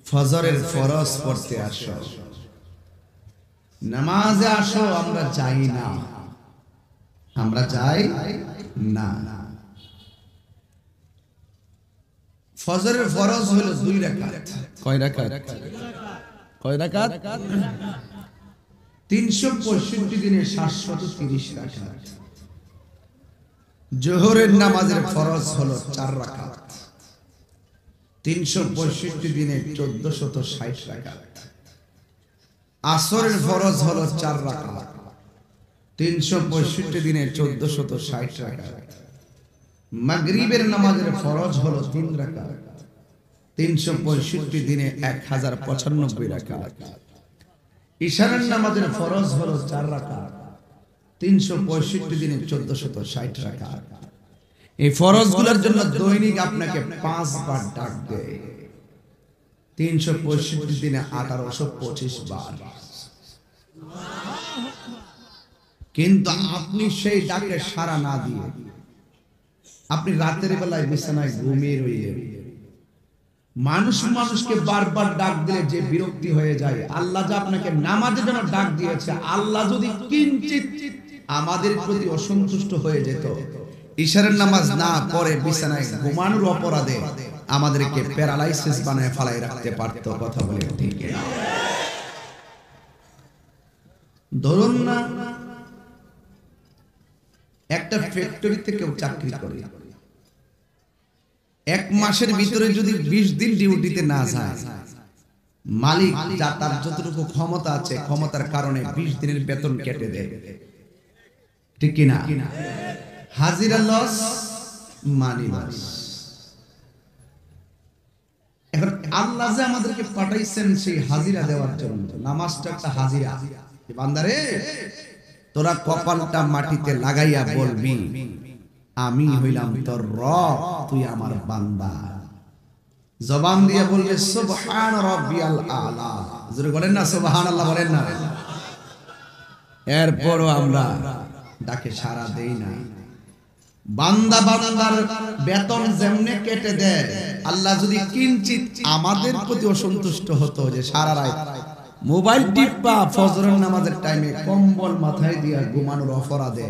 ফজরের ফরজ পড়তে আসো, নামাজে আসো, আমরা যাই না, আমরা যাই না। ফজরের ফরজ হলো 2 রাকাত। কয় রাকাত? কয় রাকাত? 365 দিনে 730 রাকাত। জোহরের নামাজের ফরজ হলো 4 রাকাত, 365 দিনে 1460 রাকাত। আসরের ফরজ হলো 4 রাকাত, 365 দিনে 1460 রাকাত। মাগরিবের নামাজের ফরজ হলো 3 রাকাত, 365 দিনে 1095 রাকাত। ইশারের নামাজের ফরজ হলো 4 রাকাত, 365 দিনে 1460 রাকাত। এই ফরজগুলোর জন্য দৈনিক আপনাকে 5 বার ডাক দেয়, 365 দিনে 1825 বার। কিন্তু আপনি সেই ডাকে সাড়া না দিয়ে আপনি রাতের বেলায় বিছানায় ঘুমিয়ে রইলেন, মানুষ মানুষকে বারবার ডাক দিলে যে বিরক্তি হয়ে যায়, আল্লাহ যে আপনাকে নামাজের জন্য ডাক দিয়েছে, আল্লাহ যদি কিঞ্চিত আমাদের প্রতি অসন্তুষ্ট হয়ে যেত, ইশারের নামাজ না পড়ে বিছানায় ঘুমানোর অপরাধে আমাদেরকে প্যারালাইসিস বানায় ফেলাই রাখতে পারতো। কথা বলে ঠিক না? ধরুন না একটা ফ্যাক্টরিতে কেউ চাকরি করে, এক মাসের ভিতরে যদি 20 দিন ডিউটিতে না যায়, মালিক যা তার যতটুকু ক্ষমতা আছে ক্ষমতার কারণে 20 দিনের বেতন কেটে দেয়, ঠিক কি না? হাজিরা লস, মানি লস। এখন আল্লাহ যে আমাদেরকে পাঠাইছেন সেই হাজিরা দেওয়ার জন্য, নামাজটা একটা হাজিরা। বান্দারে তোরা কপালটা মাটিতে লাগাইয়া বলবি, আমি হইলাম তোর রব, তুই আমার বান্দা। জবান দিয়ে বলবে সুবহান রাব্বিয়াল আলা, জোরে বলেন না সুবহানাল্লাহ, বলেন না। এরপরও আমরা ডাকে সাড়া দেই না। বান্দা বান্দার বেতন যেমনে কেটে দেয়, আল্লাহ যদি কিঞ্চিত আমাদের প্রতি অসন্তুষ্ট হতো, যে সারা রাত মোবাইল টিপা ফজরের নামাজের টাইমে কম্বল মাথায় দিয়া ঘুমানোর অপরাধে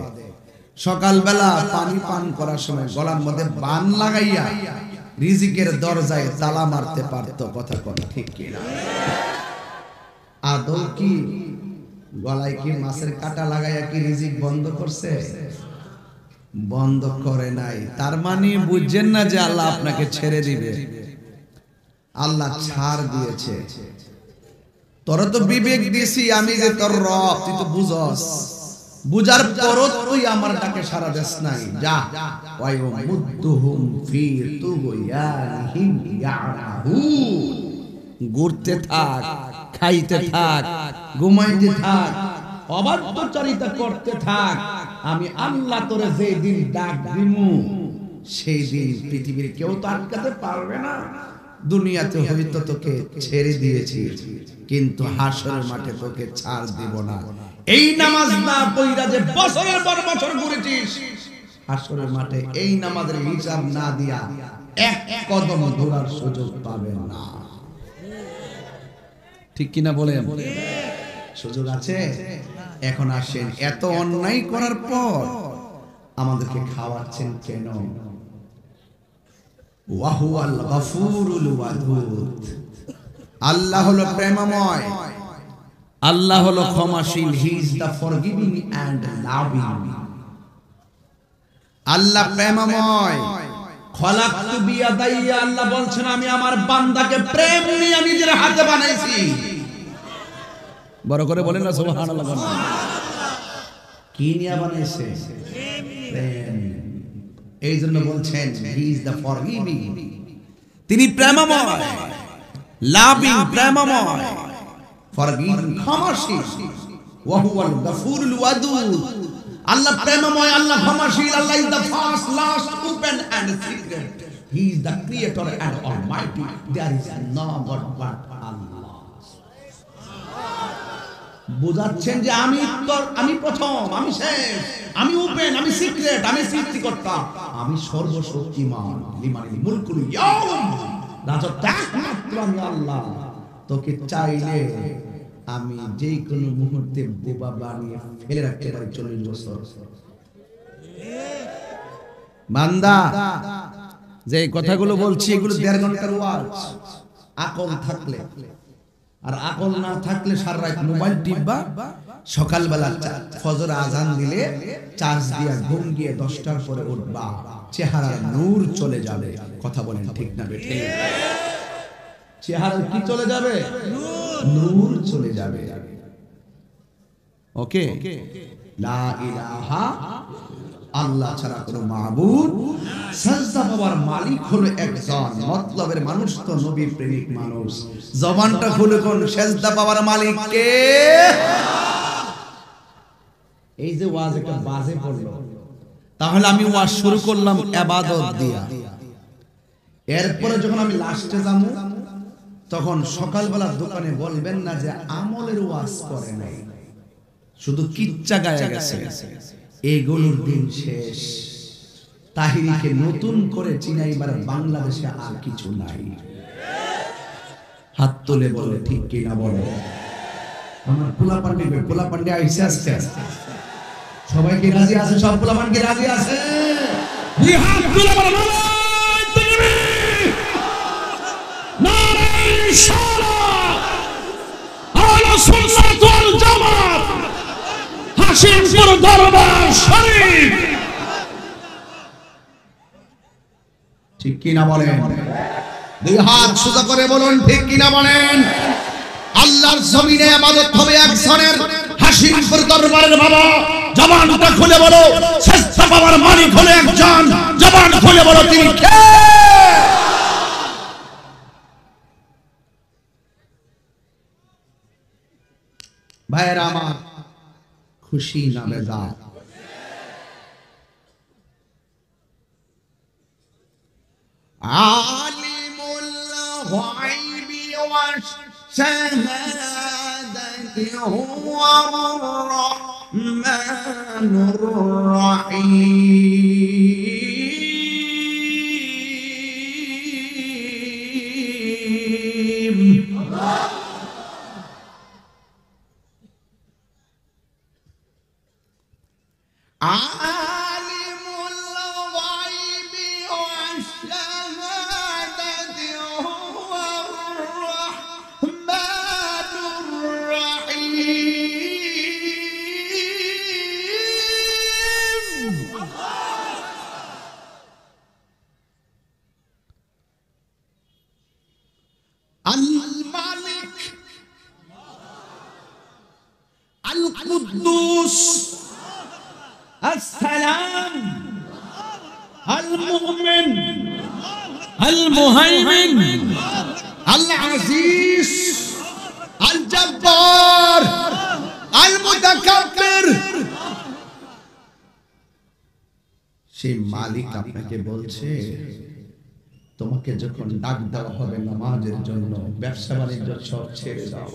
সকালবেলা পানি পান করার সময় গলার মধ্যে বান লাগাইয়া রিজিকের দরজায় তালা মারতে পারতো। কথা কথা ঠিক কিনা? আদৌ কি গলায় কি মাছের কাঁটা লাগাইয়া কি রিজিক বন্ধ করছে? বন্ধ করে নাই। তার মানে বুঝছেন না যে আল্লাহ আপনাকে ছেড়ে দিবে? আল্লাহ ছাড় দিয়েছে। তোরা তো বিবেক দিছি আমি যে তোর রব, তুই তো বুঝস, বুঝার পরও তুই আমার ডাকে সাড়া দেস নাই। যা ওয়ায়ুমুদ্দুহুম ফি তুগয়ানিহিম ইয়ামাহুন, ঘুরতে থাক, খাইতে থাক, ঘুমাইতে থাক, অবাধ্যচারিতা করতে থাক। আমি আল্লাহ তোরে যেই দিন ডাক দিমু সেই দিন পৃথিবীর কেউ তো আটকাতে পারবে না। দুনিয়াতে হয়তো তোকে ছেড়ে দিয়েছি, কিন্তু হাসরের মাঠে তোকে ছাড় দিব না। এই নামাজ না পড়া যে বছরের পর বছর ঘুরেছিস, হাসরের মাঠে এই নামাজের হিসাব না দিয়া এক কদম ঘোরার সুযোগ পাবে না। ঠিক কিনা বলেন? সুযোগ আছে। এখন আসেন, এত অন্যায় করার পর আমাদেরকে খাওয়াচ্ছেন কেন? ওয়াহুয়াল গফুরুল ওয়াদুদ, আল্লাহ হলো প্রেমময়, আল্লাহ হলো ক্ষমাশীল। He is the forgiving and loving. Allah প্রেমময়। খলাকতু বিয়াদাইয়া, আল্লাহ বলছেন আমি আমার বান্দাকে প্রেম নিয়ে নিজের হাতে বানাইছি। বড় করে বলেন না সুবহানাল্লাহ। কি নিয়ে বানাইছে? প্রেম। এই জন্য বলছেন হি ইজ দা ফরগিভিং, তিনি প্রেমময়, লাভিং, প্রেমময়, ফরগিভিং, ক্ষমাশীল। ওয়া হুয়াল গফুরুল ওয়াদুদ, আল্লাহ প্রেমময়, আল্লাহ ক্ষমাশীল, Allah is the first, last, open and secret. He is the creator and almighty, there is no god but Allah. বুঝাচ্ছেন যে আমি প্রথম, আমি শেষ, আমি ওপেন, আমি সিক্রেট, আমি সৃষ্টিকর্তা, আমি সর্বশক্তিমান। লিমানিল মুলকুল ইয়াউম, রাজত্ব একমাত্র আমি আল্লাহ। তোকে চাইলে আমি যে কোনো মুহূর্তে বোবা বানিয়ে ফেলে রাখতে পারি 40 বছর। বান্দা যে কথাগুলো বলছি এগুলো 1.5 ঘন্টার ওয়াজ। আকল থাকলে, আর আকল না থাকলে সারা রাত মোবাইল টিপবা, সকালবেলা ফজর আজান দিলে চার্জ দিয়া ঘুম গিয়ে 10টার পরে উঠবা, চেহারার নূর চলে যাবে। কথা বলেন ঠিক না বেঠে? চেহারার কি চলে যাবে? নূর চলে যাবে। ওকে, লা ইলাহা, আল্লাহ ছাড়া কোনো মাবুদ, সাজদা পাওয়ার মালিক হলো একজন। মতলবের মানুষ তো নবী প্রেমিক মানুষ। জবানটা খুলে কোন সাজদা পাওয়ার মালিক কে? এই যে ওয়াজ একটা বাজে পড়লো, তাহলে আমি ওয়াজ শুরু করলাম ইবাদত দিয়া। এরপরে যখন আমি লাস্টে যাবো, তখন সকালবেলা দোকানে বলবেন না যে আমলের ওয়াজ করে নাই, শুধু কিচ্চা গায়ে গেছে। এগুলোর দিন শেষ। তাহিরিকে নতুন করে চিনাইবার বাংলাদেশে আর কিছু নাই। হাত তুলে বলে ঠিক কিনা বলো। আমার পোলা পান্ডে আইসে আজকে সবাই কি রাজি আছে? সব পোলা পান্ডে রাজি আছে? হাত তুলে বলো নারে ইনশাআল্লাহ আহলে সুন্নাত ওয়াল জামাত হাশিমপুর দরবার শরীফ। ঠিক কিনা বলেন? দুই হাত সোজা করে বলুন ঠিক কিনা বলেন। আল্লাহর জমিনে ইবাদত হবে একজনের, হাশিমপুর দরবারের বাবা। জবানটা খুলে বলো, শ্রেষ্ঠ বাবার মালিক হলো একজন। জবান খুলে বলো তিনি কে? ভাইরা আমার, খুশি না বেজার? আলিমুল গায়বি ওয়াশ শাহাদাতি হুয়ার রহমানুর রহিম। আলিমুল গায়বি ওয়াশ শাহাদাতি হুয়ার রহমানুর রহিম। আল মালিক আল কুদ্দুস السلام المؤمن المهيمن العزيز الجبار المتكبر। সেই মালিক আপনাকে বলছে তোমাকে যখন ডাক দেওয়া হবে নামাজের জন্য, ব্যবসা বাণিজ্য সব ছেড়ে দাও।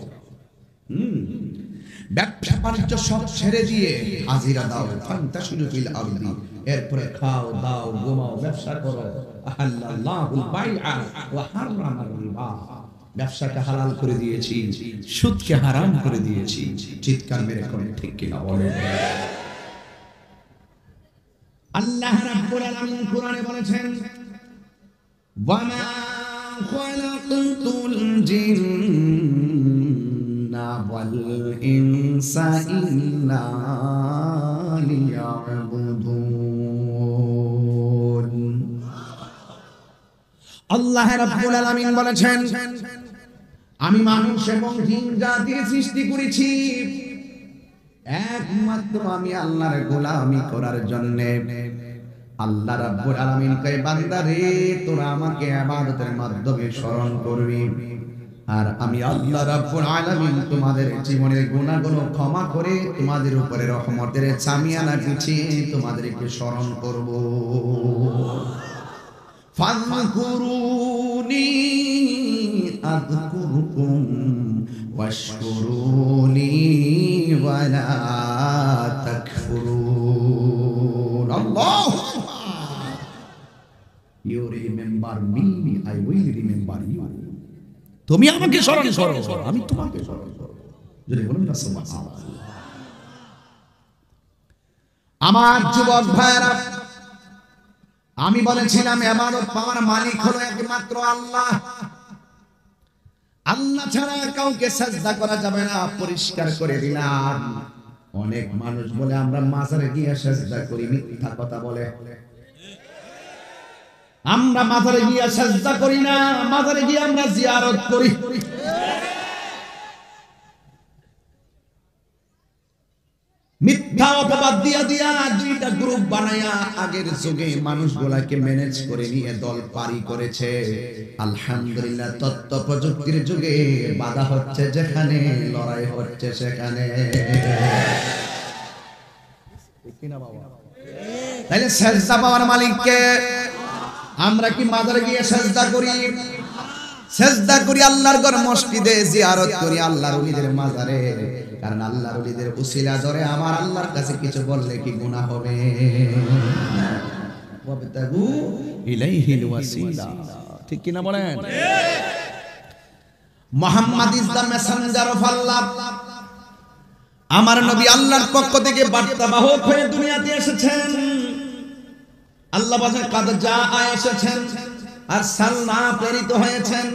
ব্যবসা বাণিজ্য সব ছেড়ে দিয়ে হাজিরা দাও। ফান্তাশিরু ফিল আরদি, এরপরে খাও দাও ঘুমাও ব্যবসা করো। আহাল্লাল্লাহুল বাইআ ওয়া হারামার রিবা, ব্যবসাকে হালাল করে দিয়েছি, সুদকে হারাম করে দিয়েছি। চিৎকার মেরে কোন ঠিক কিনা বলেন? আল্লাহ রাব্বুল আলামিন কোরআনে বলেছেন, ওয়া মা খালাকতুল জিন্না ওয়াল ইনসা ইল্লা লিয়াবুদুন। আল্লাহ রাব্বুল আলামিন বলেছেন, আমি মানুষ এবং জিন জাতিকে সৃষ্টি করেছি একমাত্র আমি আল্লাহর গোলামি করার জন্য। আল্লাহ রাব্বুল আলামিন কয়, বান্দা রে তোরা আমাকে ইবাদতের মাধ্যমে স্মরণ করবি, আর আমি আল্লাহ রাব্বুল আলামিন তোমাদের জীবনের গুনাহগুলো ক্ষমা করে তোমাদের উপরে রহমতের চামিয়ানা বিছিয়ে তোমাদেরকে স্মরণ করব। ফাযকুরুনি আযকুরুকুম ওয়াশকুরুনি ওয়ালা তাকফুরুন। আল্লাহু আকবার। You remember me, I will remember you. তুমি আমাকে স্মরণ করো, আমি তোমাকে স্মরণ করব। যদি বলেন না সুবহানাল্লাহ। আমার যুবক ভাইরা, আমি বলেছিলাম ইবাদত পাওয়ার মালিক হলো একমাত্র আল্লাহ। আল্লাহ ছাড়া কাউকে সাজদা করা যাবে না, পরিষ্কার করে দিলাম। অনেক মানুষ বলে আমরা মাজারে গিয়ে সাজদা করি, মিথ্যা কথা বলে। আমরা মাজারে গিয়ে সাজদা করি না, মাজারে গিয়ে আমরা জিয়ারত করি। মিথ্যা অপবাদ দিয়া দিয়া দুইটা গ্রুপ বানায়া আগের যুগে মানুষগুলাকে ম্যানেজ করে নিয়ে দল পারি করেছে। আলহামদুলিল্লাহ তথ্য প্রযুক্তির যুগে বাধা হচ্ছে যেখানে, লড়াই হচ্ছে সেখানে। তাইলে সাজদা পাওয়ার মালিককে আমরা কি মাজারে গিয়ে সাজদা করি? সাজদা করি আল্লাহর ঘর মসজিদে, জিয়ারত করি আল্লাহর ওলিদের মাজারে। কারণ আল্লাহর ওলিদের উসিলা ধরে আমার আল্লাহর কাছে কিছু বললে কি গুনাহ হবে? ওয়াবতাগু ইলাইহিল ওয়াসিলা। ঠিক কি না বলেন? Muhammad is the messenger of Allah. আমার নবী আল্লাহর পক্ষ থেকে বার্তাবাহক হয়ে দুনিয়াতে এসেছেন। আল্লাহ বলেন কাদ জাআ এসেছেন, আর সাল্লাহ প্রেরিত হয়েছেন।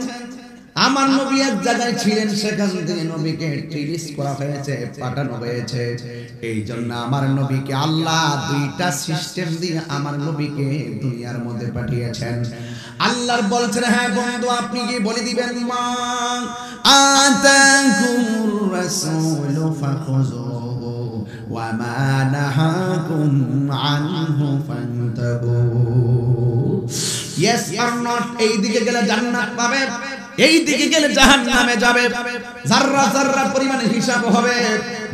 আমার নবী এক জায়গায় ছিলেন, সেখান থেকে নবীকে রিলিজ করা হয়েছে, পাঠানো হয়েছে। এই জন্য আমার নবীকে আল্লাহ দুইটা সিস্টেম দিয়ে আমার নবীকে দুনিয়ার মধ্যে পাঠিয়েছেন। আল্লাহর বলছেন, হ্যাঁ বন্ধু আপনি কি বলে দিবেন, মা আতাকুর রাসূলু ফাখুযুহু ওয়া মা নাহাকুম আনহু ফান্তাহু। Yes or not? এই দিকে গেলে জান্নাত পাবে, এই দিকে গেলে জাহান্নামে যাবে। যাররা যাররা পরিমাণে হিসাব হবে,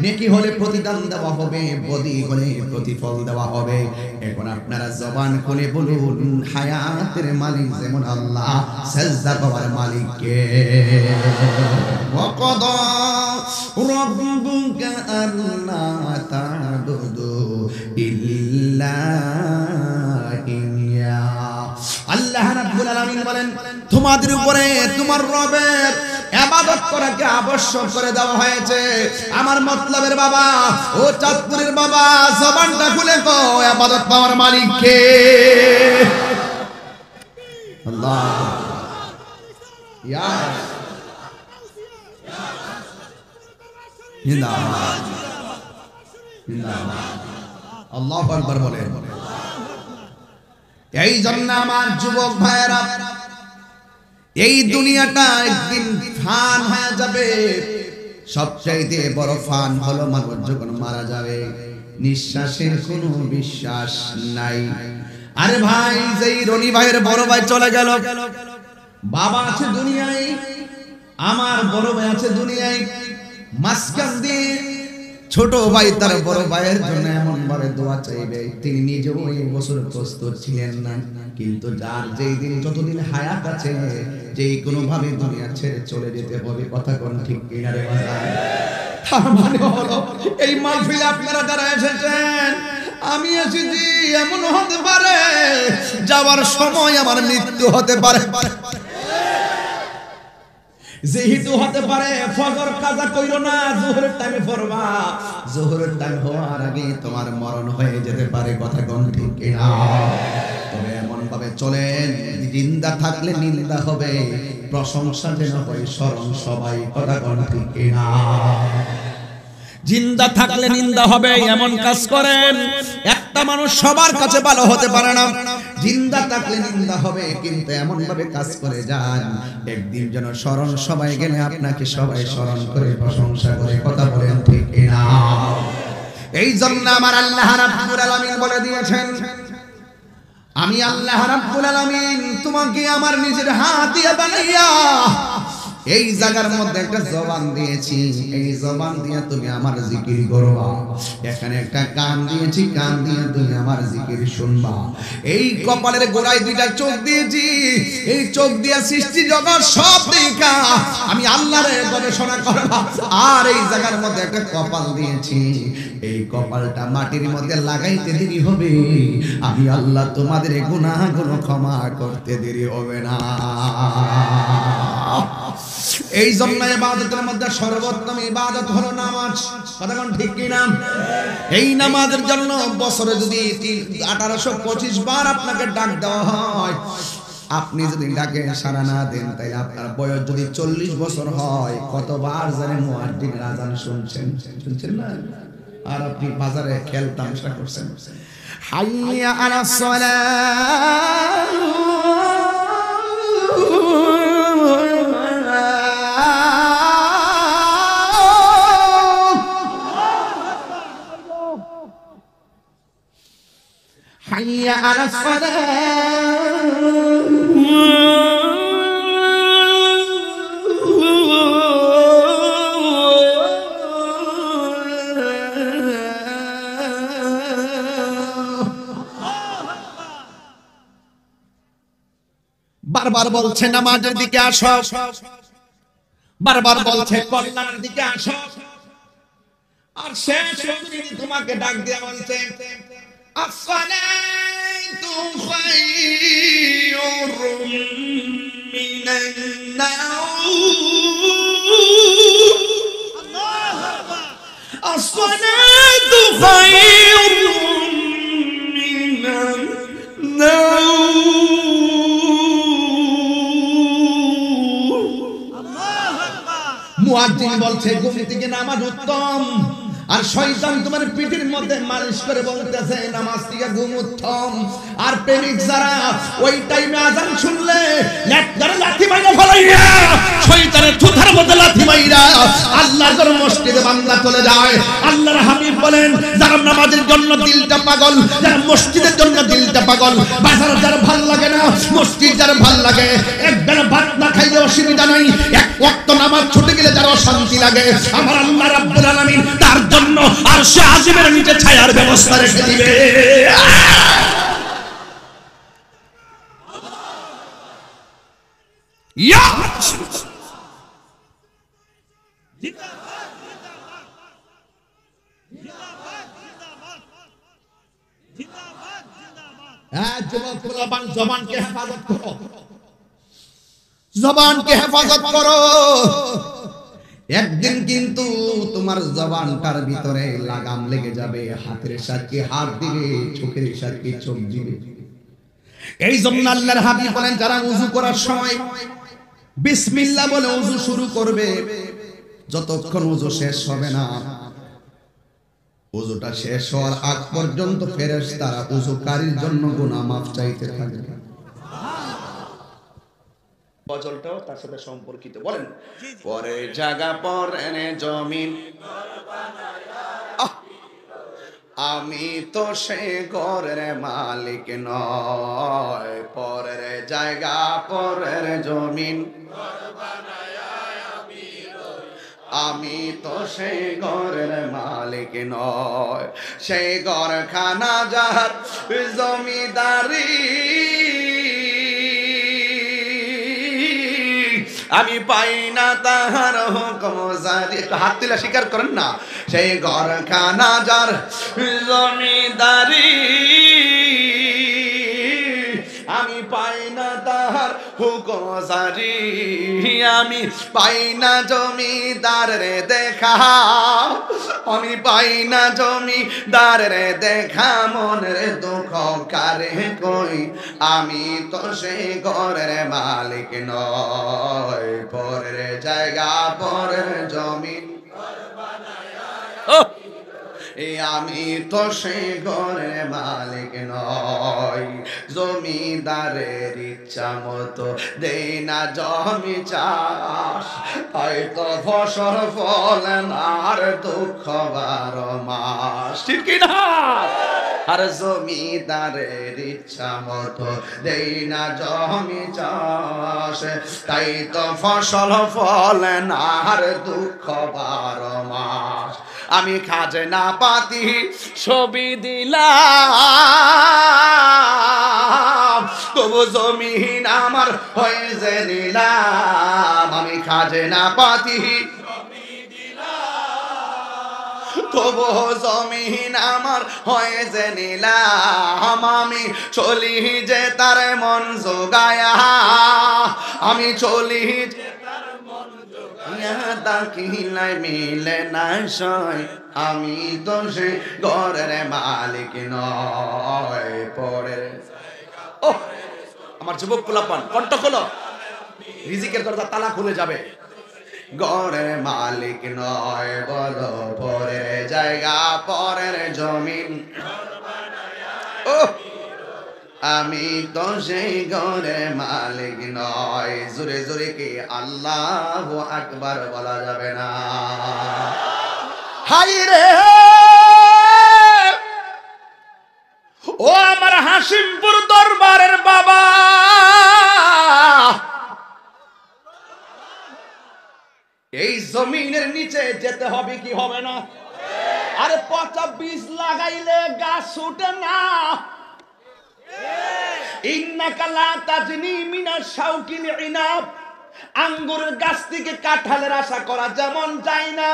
নেকি হলে প্রতিদান দেওয়া হবে, বদি হলে প্রতিফল দেওয়া হবে। এখন আপনারা জবান খুলে বলুন, হায়াতের মালিক যেমন আল্লাহ, সাজদা পাওয়ার মালিক কে? ওয়াকাদা রাব্বুকা আল্লা তা'বুদু ইল্লা ইয়্যা। আল্লাহ রাব্বুল আলামিন বলেন, তোমাদের উপরে তোমার রবের ইবাদত করাকে আবশ্যক করে দেওয়া হয়েছে। আমার মতলবের বাবা, ও চাঁদপুরের বাবা, জবানটা খুলে কো, ইবাদত পাওয়ার মালিক কে? আল্লাহ। ইয়া জিন্দাবাদ, জিন্দাবাদ। আল্লাহু আকবার বলেন। এই জন্য আমার যুবক ভাইয়েরা, এই দুনিয়াটা একদিন ফান হয়ে যাবে। সবচাইতে বড় ফান হলো মানুষ যখন মারা যাবে, নিঃশ্বাসের কোনো বিশ্বাস নাই। আরে ভাই, যেই রনি ভাইয়ের বড় ভাই চলে গেল, বাবা আছে দুনিয়ায়, আমার বড় ভাই আছে দুনিয়ায়, মাঝখান দিয়ে ছোট ভাই তার বড় ভাইয়ের জন্য এমন ভাবে দোয়া চাইবে, তিনি নিজেও এই বছর প্রস্তুত ছিলেন না। কিন্তু যার যেই দিন যতদিন হায়াত আছে, যেই কোনো ভাবে দুনিয়া ছেড়ে চলে যেতে হবে। কথা কোন ঠিক কিনা রে বাজার? তার মানে হলো, এই মাহফিলে আপনারা যারা এসেছেন, আমি এসেছি, এমন হতে পারে যাওয়ার সময় আমার মৃত্যু হতে পারে। যেহেতু হতে পারে, ফজর কাজা কইরো না, যোহরের টাইমে পড়বা। যোহরের টাইম হওয়ার আগে তোমার মরণ হয়ে যেতে পারে। কথা কোন ঠিক কিনা? তবে এমন ভাবে চলেন, জিন্দা থাকলে নিন্দা হবে, প্রশংসা যেন হয় স্মরণ সবাই। কথা কোন ঠিক কিনা? জিন্দা থাকলে নিন্দা হবে, এমন কাজ করেন। একটা মানুষ সবার কাছে ভালো হতে পারে না, জিন্দা থাকলে নিন্দা হবে, কিন্তু এমন ভাবে কাজ করে যান, একদিন যেন স্মরণ সবাই গেলে আপনাকে সবাই স্মরণ করে প্রশংসা করে। কথা বলেন ঠিক কিনা? এই জন্য আমার আল্লাহ রাব্বুল আলামিন বলে দিয়েছেন, আমি আল্লাহ রাব্বুল আলামিন তোমাকে আমার নিজের হাত দিয়ে বানাইয়া এই জায়গার মধ্যে একটা জবান দিয়েছি, এই জবান দিয়ে তুমি আমার জিকির করবা। এখানে একটা কান দিয়েছি, কান দিয়ে তুমি আমার জিকির শুনবা। এই কপালের গোড়ায় দুইটা চোখ দিয়েছি, এই চোখ দিয়ে সৃষ্টি জগৎ সব দেখা আমি আল্লাহর গবেষণা করবা। আর এই জায়গার মধ্যে একটা কপাল দিয়েছি, এই কপালটা মাটির মধ্যে লাগাইতে দেরি হবে, আমি আল্লাহ তোমাদের গুনাহগুলো ক্ষমা করতে দেরি হবে না। এই জন্য ইবাদতের মধ্যে সর্বোত্তম ইবাদত হলো নামাজ। কথা কোন ঠিক কি না? এই নামাজের জন্য বছরে যদি 1825 বার আপনাকে ডাক দেওয়া হয়, আপনি যদি ডাকে সাড়া না দেন, তাই আপনার বয়স যদি 40 বছর হয়, কতবার জানে মুয়াজ্জিনের আযান শুনছেন না? আর আপনি বাজারে খেল তামাশা করছেন, হাইয়া আলাস সালাহ, হাইয়া আলাস বারবার বলছে নামাজের দিকে আসো, বারবার বলছে কল্যাণের দিকে আসো, আর শেষ তোমাকে ডাক দেওয়া বলছে আসসালাতু খায়রুম মিনান নাওম। আল্লাহু আকবার। আসসালাতু খায়রুম মিনান নাওম। মুয়াজ্জিন বলছে ঘুম থেকে নামাজ উত্তম, আর শয়তান তোমার পিঠের মধ্যে মালিশ করে বলতেছে নামাজ থেকে ঘুম উত্তম। আর প্রেমিক যারা ওই টাইমে আজান শুনলে নেকড়ে লাথি মাইরা ফলাইয়া শয়তানের থুথার মধ্যে লাথি মাইরা আল্লাহর ঘর মসজিদে বাংলা চলে যায়। আল্লাহর হাবিব বলেন যারা নামাজের জন্য দিলটা পাগল, যারা মসজিদের জন্য দিলটা পাগল, বাজার যার ভাল লাগে না, মসজিদ যার ভাল লাগে, একবেলা ভাত না খাইলে অসুবিধা নাই, এক ওয়াক্ত নামাজ ছুটে গেলে যার অশান্তি লাগে, আমার আল্লাহ রাব্বুল আলামিন তার জন্য আরশে আজিমের নিচে ছায়ার ব্যবস্থা রেখে দিবে। জবানকে হেফাজত করো, জবানকে হেফাজত করো। একদিন কিন্তু তোমার জবানটার ভিতরে লাগাম লেগে যাবে, হাতের সাথে হাত দিবে, চোখের সাথে চোখ দিবে। এই জন্য আল্লাহর হাবিব বলেন যারা ওযু করার সময় বিসমিল্লাহ বলে ওযু শুরু করবে, যতক্ষণ ওযু শেষ হবে না, ওযুটা শেষ হওয়ার আগ পর্যন্ত ফেরেশতারা ওযুকারীর জন্য গুনাহ মাফ চাইতে থাকবে। গজলটাও তার সাথে সম্পর্কিত। বলেন পরে জায়গা পরে জমিন, আমি তো সে ঘরের মালিক নয়, পরের জায়গা পরের জমিন, আমি তো সেই ঘরের মালিক নয়, সেই ঘরখানা যার জমিদারি আমি পাই না তাহার হুকুম জারি। একটু হাত তুলে স্বীকার করেন না, সেই ঘরখানা যার জমিদারি আমি পাই না তাহার হুকুম জারি, আমি পাই না জমিদার রে দেখা, আমি পাই না জমিদার রে দেখা, মনের দুঃখ কারে কই, আমি তো সেই ঘরের মালিক নয়, পরের জায়গা পরের জমিন, আমি তো সেই ঘরের মালিক নয়, জমিদারের ইচ্ছা মতো দেই না জমি চাষ, হয়তো ফসল ফলে না আর দুঃখ 12 মাস, ঠিক কি না? আর জমিদারের ইচ্ছা মতো দেই না জমি চাষ, তাই তো ফসল ফলে না আর দুঃখ 12 মাস। আমি খাজনা পাতি ছবি দিলাম, তবু জমিন আমার হয়েছে নিলাম, আমি খাজনা পাতি তবু জমিন আমার হয়েছে নিলাম, আমি চলি যে তার মন জোগায়া, আমি চলি যে তার মন জোগায়া, তাকিলাই মিলে না সয়, আমি তো সে ঘরের মালিক নয়, পরে ও আমার যুবক পোলাপান কণ্ঠ খোলো, রিজিকের দরজা তালা খুলে যাবে। ঘরের মালিক নয় বলো, পরের জায়গা পরের জমিন, ও আমি তো সেই ঘরের মালিক নয়। জোরে জোরে কি আল্লাহু আকবার বলা যাবে না? হাই রে ও আমার হাসিমপুর দরবারের বাবা, এই জমিনের নিচে যেতে হবে কি হবে না? আরে পচা বীজ লাগাইলে গাছ উঠে না। ইন্নাকা লা তাজনি মিনাশ শাউকিল ইনাব, আঙ্গুরের গাছ থেকে কাঁঠালের আশা করা যেমন যায় না,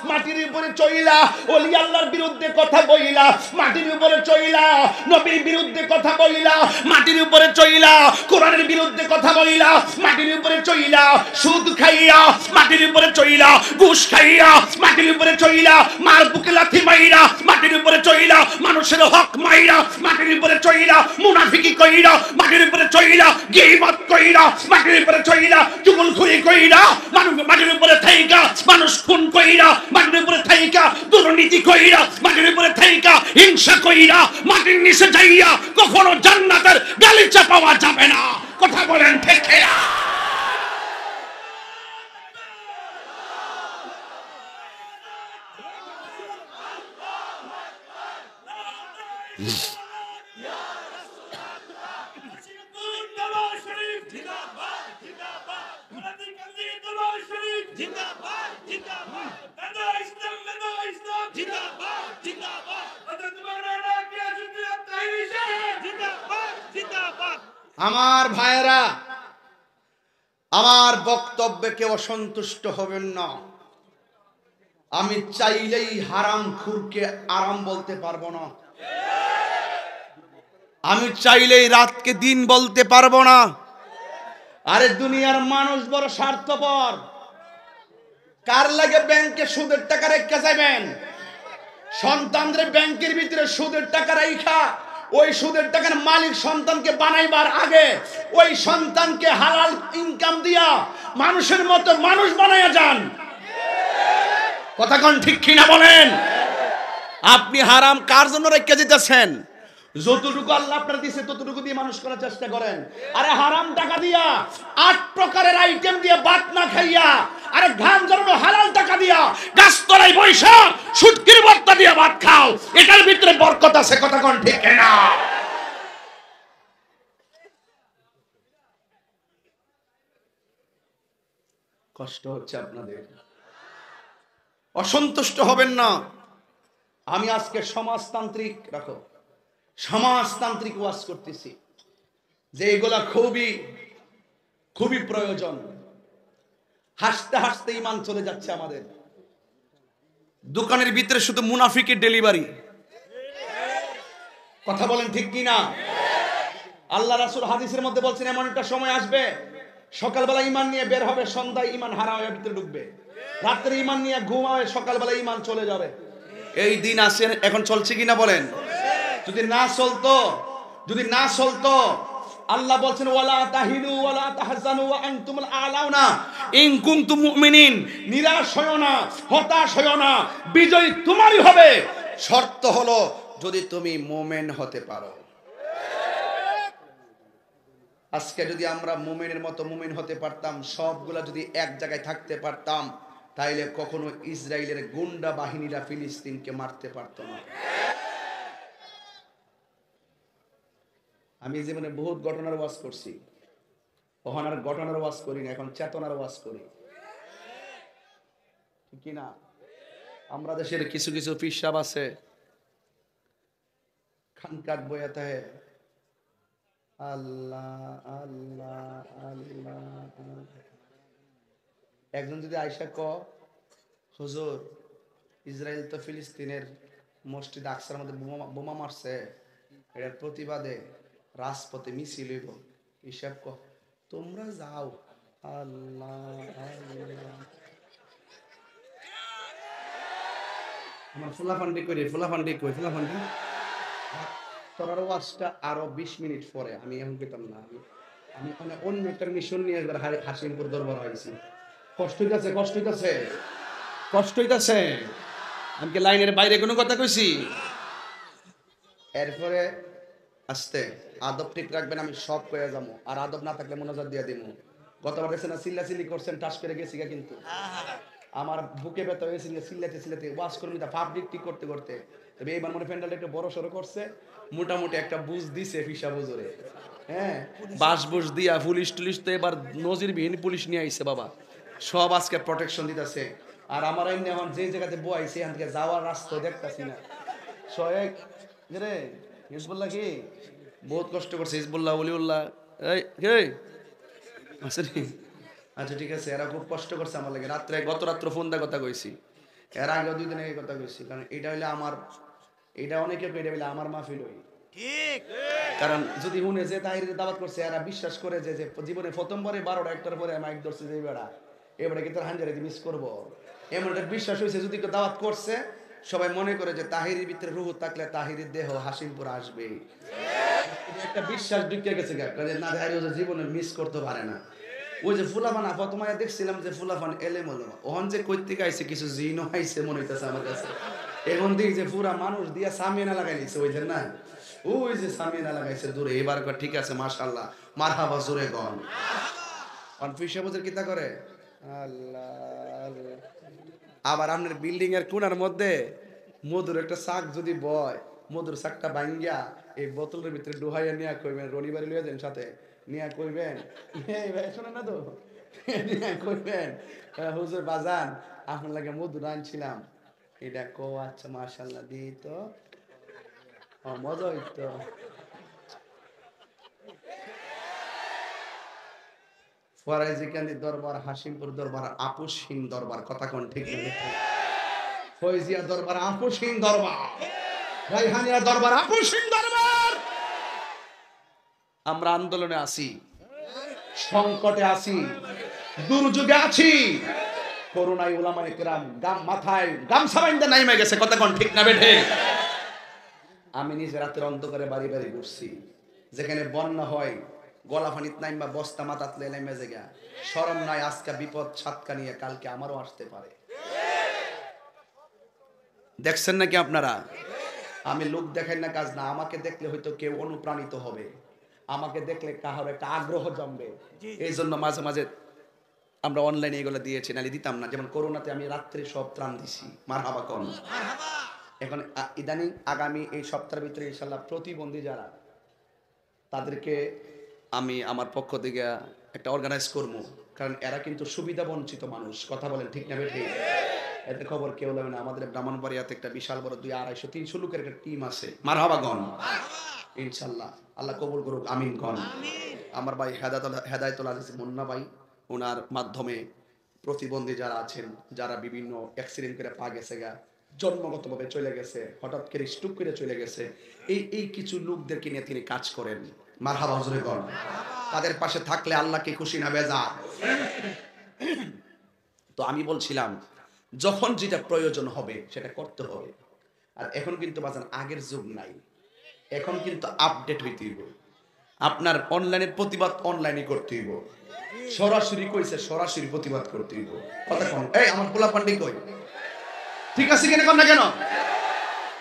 মাটির উপরে চইলা ওলি আল্লাহর বিরুদ্ধে কথা বইলা, মাটির উপরে চইলা নবীর বিরুদ্ধে কথা বইলা, মাটির উপরে চইলা কোরআনের বিরুদ্ধে কথা বইলা, মাটির উপরে চইলা সুদ খাইয়া, মাটির উপরে চইলা ঘুষ খাইয়া, মাটির উপরে চইলা মার বুকে লাথি মাইরা, মাটির উপরে চইলা মানুষের হক মাইরা, মাটির উপরে চইলা মুনাফিকি কইরা, মাটির উপরে চইলা গীবত কইরা, মাটির উপরে চইলা চুগলখড়ি কইরা, মাটির উপরে থাইকা মানুষ খুন কইরা, মাটির উপরে থাইকা দুর্নীতি কইরা, মাটির উপরে থাইকা হিংসা কইরা, মাটির নিচে যাইয়া কখনো জান্নাতের গালিচা পাওয়া যাবে না। কথা বলেন ঠিক কিনা? আমার ভাইয়েরা, আমার বক্তব্যে কেউ অসন্তুষ্ট হবেন না। আমি চাইলেই হারাম খুরকে আরাম বলতে পারবো না, আমি চাইলেই রাতকে দিন বলতে পারবো না। আরে দুনিয়ার মানুষ বড় স্বার্থপর। কার লাগে ব্যাংকে সুদের টাকা রেখে যাবেন? সন্তানদের ব্যাংকের ভিতরে সুদের টাকা রাইখা ওই সুদের টাকার মালিক সন্তানকে বানাইবার আগে ওই সন্তানকে হালাল ইনকাম দিয়া মানুষের মতো মানুষ বানাইয়া যান। কথা কোন ঠিক কিনা বলেন? আপনি হারাম কার জন্য রেখে দিতেছেন? যতটুকু আল্লাহ আপনার দিয়েছে ততটুকু দিয়ে মানুষ করার চেষ্টা করেন। আরে হারাম টাকা দিয়া 8 প্রকারের আইটেম দিয়ে ভাত না খাইয়া, আরে ঘাম জড়ানো হালাল টাকা দিয়া গাছতলায় বৈশা শুটকির ভর্তা দিয়া ভাত খাও, এটার ভিতরে বরকত আছে। কথা কোন ঠিক না? কষ্ট হচ্ছে আপনাদের, অসন্তুষ্ট হবেন না। আমি আজকে সমাজতান্ত্রিক সমাজতান্ত্রিক ওয়াজ করতেছি যে এগুলা খুবই খুবই প্রয়োজন। হাসতে হাসতে ঈমান চলে যাচ্ছে আমাদের। দোকানের ভিতরে শুধু মুনাফিকের ডেলিভারি। কথা বলেন ঠিক কি না? আল্লাহ রাসূল হাদিসের মধ্যে বলছেন এমন একটা সময় আসবে সকালবেলা ঈমান নিয়ে বের হবে, সন্ধ্যায় ঈমান হারা হয়ে ভিতরে ঢুকবে। রাত্রে ঈমান নিয়ে ঘুমাবে, সকালবেলা ঈমান চলে যাবে। এই দিন আসে, এখন চলছে কিনা বলেন? যদি না চলতো আল্লাহ বলছেন ওয়ালা তাহিনু ওয়ালা তাহজানু ওয়া আনতুমুল আলাউনা ইন কুনতুম মুমিনিন। নিরাশ হয়ো না, হতাশ হয়ো না, বিজয় তোমারই হবে। শর্ত হলো যদি তুমি মুমিন হতে পারো। আজকে যদি আমরা মুমিনের মতো মুমিন হতে পারতাম, সবগুলা যদি এক জায়গায় থাকতে পারতাম, তাইলে কখনো ইসরায়েলের গুন্ডা বাহিনীরা ফিলিস্তিনকে মারতে পারতো না। আমি জীবনে বহুত ঘটনার ওয়াজ করছি, তখন আর ঘটনার ওয়াজ করি না, এখন চেতনার ওয়াজ করি, ঠিক কি না? আমরা দেশের কিছু কিছু পীর সাহেব আছে, খানকাত বয়াতে হে আল্লাহ আল্লাহ আল্লাহ। একজন যদি আয়সা ক হুজুর ইসরায়েল তো ফিলিস্তিনের মসজিদ আকসার মধ্যে বোমা মারছে, এটার প্রতিবাদে রাজপথে মিছিল হইব, হিসাব ক তোমরা যাও। আল্লাহ আল্লাহ। আমার ফুলাফান্ডি করি, ফুলাফান্ডি কই, ফুলাফান্ডি তোর ওয়াজটা আরো 20 মিনিট পরে। আমি এখন পেতাম না, আমি মানে অন্য একটা মিশন নিয়ে একবার হাসিমপুর দরবার হয়েছি। কষ্ট হইতাছে, কষ্ট হইতাছে, কষ্ট হইতাছে। আমি কি লাইনের বাইরে কোনো কথা কইছি? এরপরে আস্তে আদব ঠিক রাখবেন, আমি সব কয়ে যাবো, আর আদব না থাকলে মনোজাত দিয়ে দিব। গতবার গেছে না চিল্লাচিল্লি করছেন, টাস করে গেছি, কিন্তু আমার বুকে ব্যথা হয়েছে চিল্লাতে চিল্লাতে ওয়াজ করবি তা পাবলিক ঠিক করতে করতে। তবে এইবার মনে প্যান্ডেল একটু বড় সড়ো করছে, মোটামুটি একটা বুঝ দিছে ফিসা বুঝরে। হ্যাঁ, বাস বুঝ দিয়া পুলিশ টুলিশ তো এবার নজিরবিহীন পুলিশ নিয়ে আইছে বাবা, সব আজকে প্রোটেকশন দিতেছে। আর আমার এমনি এখন যে জায়গাতে বয়াইছে এখান থেকে যাওয়ার রাস্তা দেখতেছি না। শয়েক রে হিজবুল্লাহ কি বহুত কষ্ট করছে, হিজবুল্লাহ ওলিউল্লাহ এই আছে আচ্ছা ঠিক আছে, এরা খুব কষ্ট করছে আমার লাগে। গত রাত্রে ফোন দা কথা কইছি, এর আগে 2 দিন আগে কথা কইছি। কারণ এটা হইলে আমার, এটা অনেকে এটা হইলে আমার মাহফিল হই। ঠিক, কারণ যদি শুনে যে তাহিরিতে দাওয়াত করছে, এরা বিশ্বাস করে যে জীবনে প্রথম বারে 12টা 1টার পরে মাইক ধরছে যে এবারে কি তোর হাঞ্জারে মিস করবো, এমন একটা বিশ্বাস হয়েছে। যদি কেউ দাওয়াত করছে, সবাই মনে করে যে তাহিরির ভিতরে রুহ থাকলে তাহিরির দেহ হাসিমপুর আসবে। একটা বিশ্বাস ঢুকে গেছে না, জীবনে মিস করতে পারে না। ওই যে ফুলাফান আপা তোমায় দেখছিলাম যে ফুলাফান এলেম হলো, ওখান যে কই থেকে আইছে কিছু জিনও আইছে মনে হইতেছে আমার কাছে। এখন দেখি যে পুরা মানুষ দিয়া সামিয়ানা লাগাই নিছে, ওই যে না, ওই যে সামিয়ানা লাগাইছে দূরে। এবার ঠিক আছে মাশাআল্লাহ, মারহাবা জোরে গন। কনফিউশন বুঝে কিতা করে আল্লাহ। আবার আপনার বিল্ডিং এর কোণার মধ্যে মধুর একটা শাক যদি বয়, মধুর শাকটা ভাঙ্গিয়া এই বোতলের ভিতরে ডুহাইয়া নিয়ে কইবেন, রনিবারে লইয়া যান সাথে নিয়ে কইবেন, এই ভাই শোনেন না তো, নিয়ে কইবেন হুজুর বাজান আপনার লাগে মধুর আনছিলাম, এটা কো আচ্ছা মাশাআল্লাহ দি তো মজা হইতো। ফরাইজিকান্দি দরবার, হাসিমপুর দরবার, আপুসহীন দরবার, কথা কোন ঠিক না? ফয়জিয়া দরবার আপুসহীন দরবার, রাইহানিয়া দরবার আপুসহীন দরবার। আমরা আন্দোলনে আছি, সংকটে আছি, দুর্যোগে আছি। করোনায় উলামায়ে কেরাম মাথায় গামছা বাইন্ধে নাইমে গেছে, কথা কোন ঠিক না বেঠে? আমি নিজে রাতের অন্ধকারে বাড়ি বাড়ি ঘুরছি, যেখানে বন্যা হয় গলা ফানিত নাইমবা বস্তা মাথাত লে নাইমে জায়গা। শরম নাই আজকে বিপদ সাতকা নিয়ে কালকে আমারও আসতে পারে। দেখছেন নাকি আপনারা? আমি লোক দেখাই না কাজ না, আমাকে দেখলে হয়তো কেউ অনুপ্রাণিত হবে, আমাকে দেখলে কাহার একটা আগ্রহ জমবে। এই জন্য মাঝে মাঝে আমরা অনলাইনে এগুলো দিয়েছি, নাহলে দিতাম না। যেমন করোনাতে আমি রাত্রে সব ত্রাণ দিছি, মারহাবা কোন। এখন ইদানিং আগামী এই সপ্তাহের ভিতরে ইনশাআল্লাহ প্রতিবন্ধী যারা, তাদেরকে আমি আমার পক্ষ থেকে একটা অর্গানাইজ করবো। কারণ এরা কিন্তু সুবিধা বঞ্চিত মানুষ, কথা বলেন ঠিক না বেঠে? এদের খবর কেউ নেবে না। আমাদের ব্রাহ্মণবাড়িয়াতে একটা বিশাল বড় 200-250-300 লোকের একটা টিম আছে, মারহাবা গণ। ইনশাআল্লাহ আল্লাহ কবুল করুক, আমিন গণ। আমার ভাই হেদায়েতুল আজিজ মুন্না ভাই, ওনার মাধ্যমে প্রতিবন্ধী যারা আছেন, যারা বিভিন্ন অ্যাক্সিডেন্ট করে পা গেছে গা, জন্মগতভাবে চলে গেছে, হঠাৎ করে স্ট্রোক করে চলে গেছে, এই কিছু লোকদেরকে নিয়ে তিনি কাজ করেন, মারহাবা হুজুরে গণ। তাদের পাশে থাকলে আল্লাহকে খুশি না বেজার। তো আমি বলছিলাম, যখন যেটা প্রয়োজন হবে সেটা করতে হবে। আর এখন কিন্তু বাজান আগের যুগ নাই, এখন কিন্তু আপডেট হইতে হইব। আপনার অনলাইনের প্রতিবাদ অনলাইনে করতে হইব, সরাসরি কইছে সরাসরি প্রতিবাদ করতে হইব, কথা কোন? এই আমার পোলা পান্ডি কই, ঠিক আছে কেন না কেন?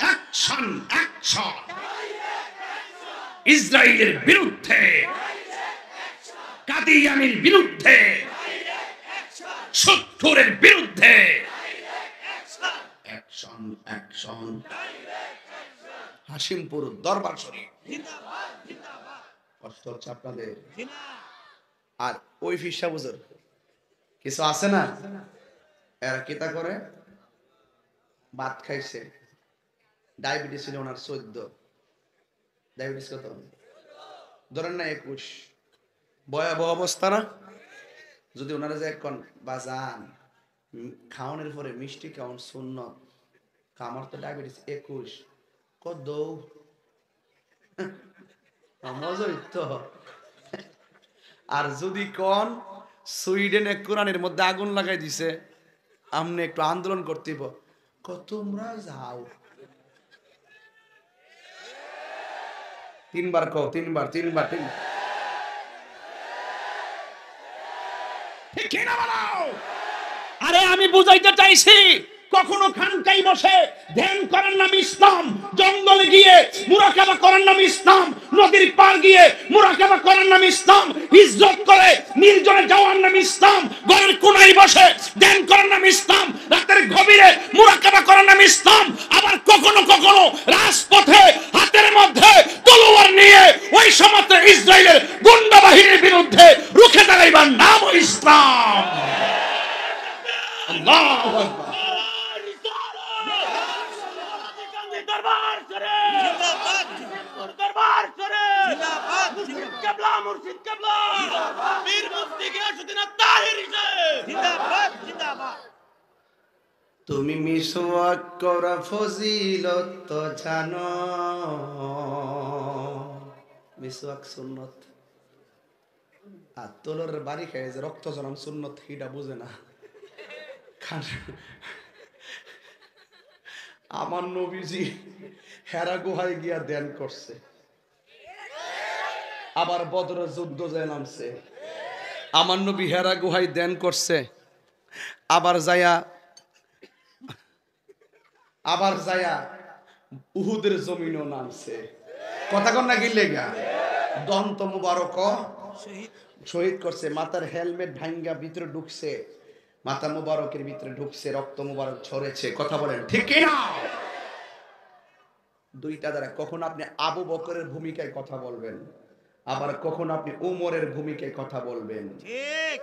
অ্যাকশন অ্যাকশন, ইসরায়েলের বিরুদ্ধে, কাদিয়ানির বিরুদ্ধে, শত্রুর বিরুদ্ধে অ্যাকশন অ্যাকশন। হাসিমপুর দরবার শরীফ জিন্দাবাদ জিন্দাবাদ। কষ্ট হচ্ছে আপনাদের। আর ওই ফিসা বুজুর কিছু আছে না, এরা কিতা করে, ভাত খাইছে, ডায়াবেটিস ছিল ওনার 14, ডায়াবেটিস কত ধরেন না 21, ভয়াবহ অবস্থা না? যদি ওনারা যে এখন বাজান খাওয়ানোর পরে মিষ্টি খাওয়ান সুন্নত, আমার তো ডায়াবেটিস 21, কত মজাই তো। আর যদি কোন সুইডেনে কোরআনের মধ্যে আগুন লাগাই দিছে, আমনে একটু আন্দোলন করতে হইব, তোমরা যাও, 3 বার কও, 3 বার ঠিক না বানাও। আরে আমি বুঝাইতে চাইছি, কখনো খানকাই বসে ধ্যান করার নাম ইসলাম, জঙ্গলে গিয়ে মুরাকাবা করার নাম ইসলাম, নদীর পার গিয়ে মুরাকাবা করার নাম ইসলাম, হিজরত করে নির্জনে যাওয়ার নাম ইসলাম, ঘরের কোনায় বসে ধ্যান করার নাম ইসলাম, রাতের গভীরে মুরাকাবা করার নাম ইসলাম। আবার কখনো কখনো রাজপথে হাতের মধ্যে তলোয়ার নিয়ে ওই সমস্ত ইসরায়েলের গুন্ডা বাহিনীর বিরুদ্ধে রুখে দাঁড়াইবার নাম ইসলাম। আল্লাহু আকবার। দরবার করে জিন্দাবাদ, দরবার করে জিন্দাবাদ, মুর্শিদ কিবলা, মুর্শিদ কিবলা, পীর মুফতি গিয়াসউদ্দিন আত্তাহির তুমি মিসওয়াক করা ফজিলত তো জানো, মিসওয়াক সুন্নত। আর তোলর বাড়ি খায় যে রক্ত জনম সুন্নত হিটা বুঝে না। আমার নবীজি হেরা গুহায় গিয়া ধ্যান করছে, আবার বদর যুদ্ধ যায় নামছে। আমার নবী হেরা গুহায় ধ্যান করছে, আবার যায়া উহুদের জমিনও নামছে। কথা কন না গিলে গা দন্ত মুবারক শহীদ করছে। মাথার হেলমেট ভাঙ্গা ভিতরে ঢুকছে, মাথা মুবারকের ভিতরে ঢুকছে, রক্ত মুবারক ঝরেছে। কথা বলেন ঠিক কি না? দুইটা দ্বারা কখন আপনি আবু বকরের ভূমিকায় কথা বলবেন, আবার কখন আপনি উমরের ভূমিকায় কথা বলবেন।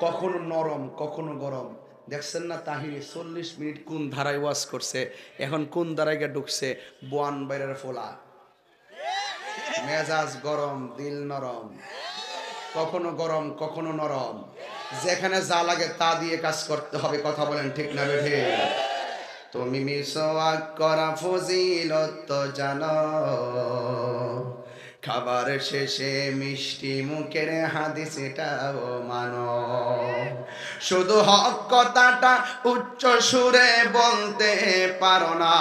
কখনো নরম কখনো গরম। দেখছেন না তাহিরি 40 মিনিট কোন ধারায় ওয়াজ করছে, এখন কোন ধারায় গিয়ে ঢুকছে। বোয়ান বাইরের ফোলা, মেজাজ গরম দিল নরম, কখনো গরম কখনো নরম। যেখানে যা লাগে তা দিয়ে কাজ করতে হবে। কথা বলেন ঠিক না বেঠে? তুমি মিসওয়াক করা ফজিলত তো জানো, খাবার শেষে মিষ্টি মুখের হাদিস এটাও মানো। শুধু হক কথাটা উচ্চ সুরে বলতে পারো না,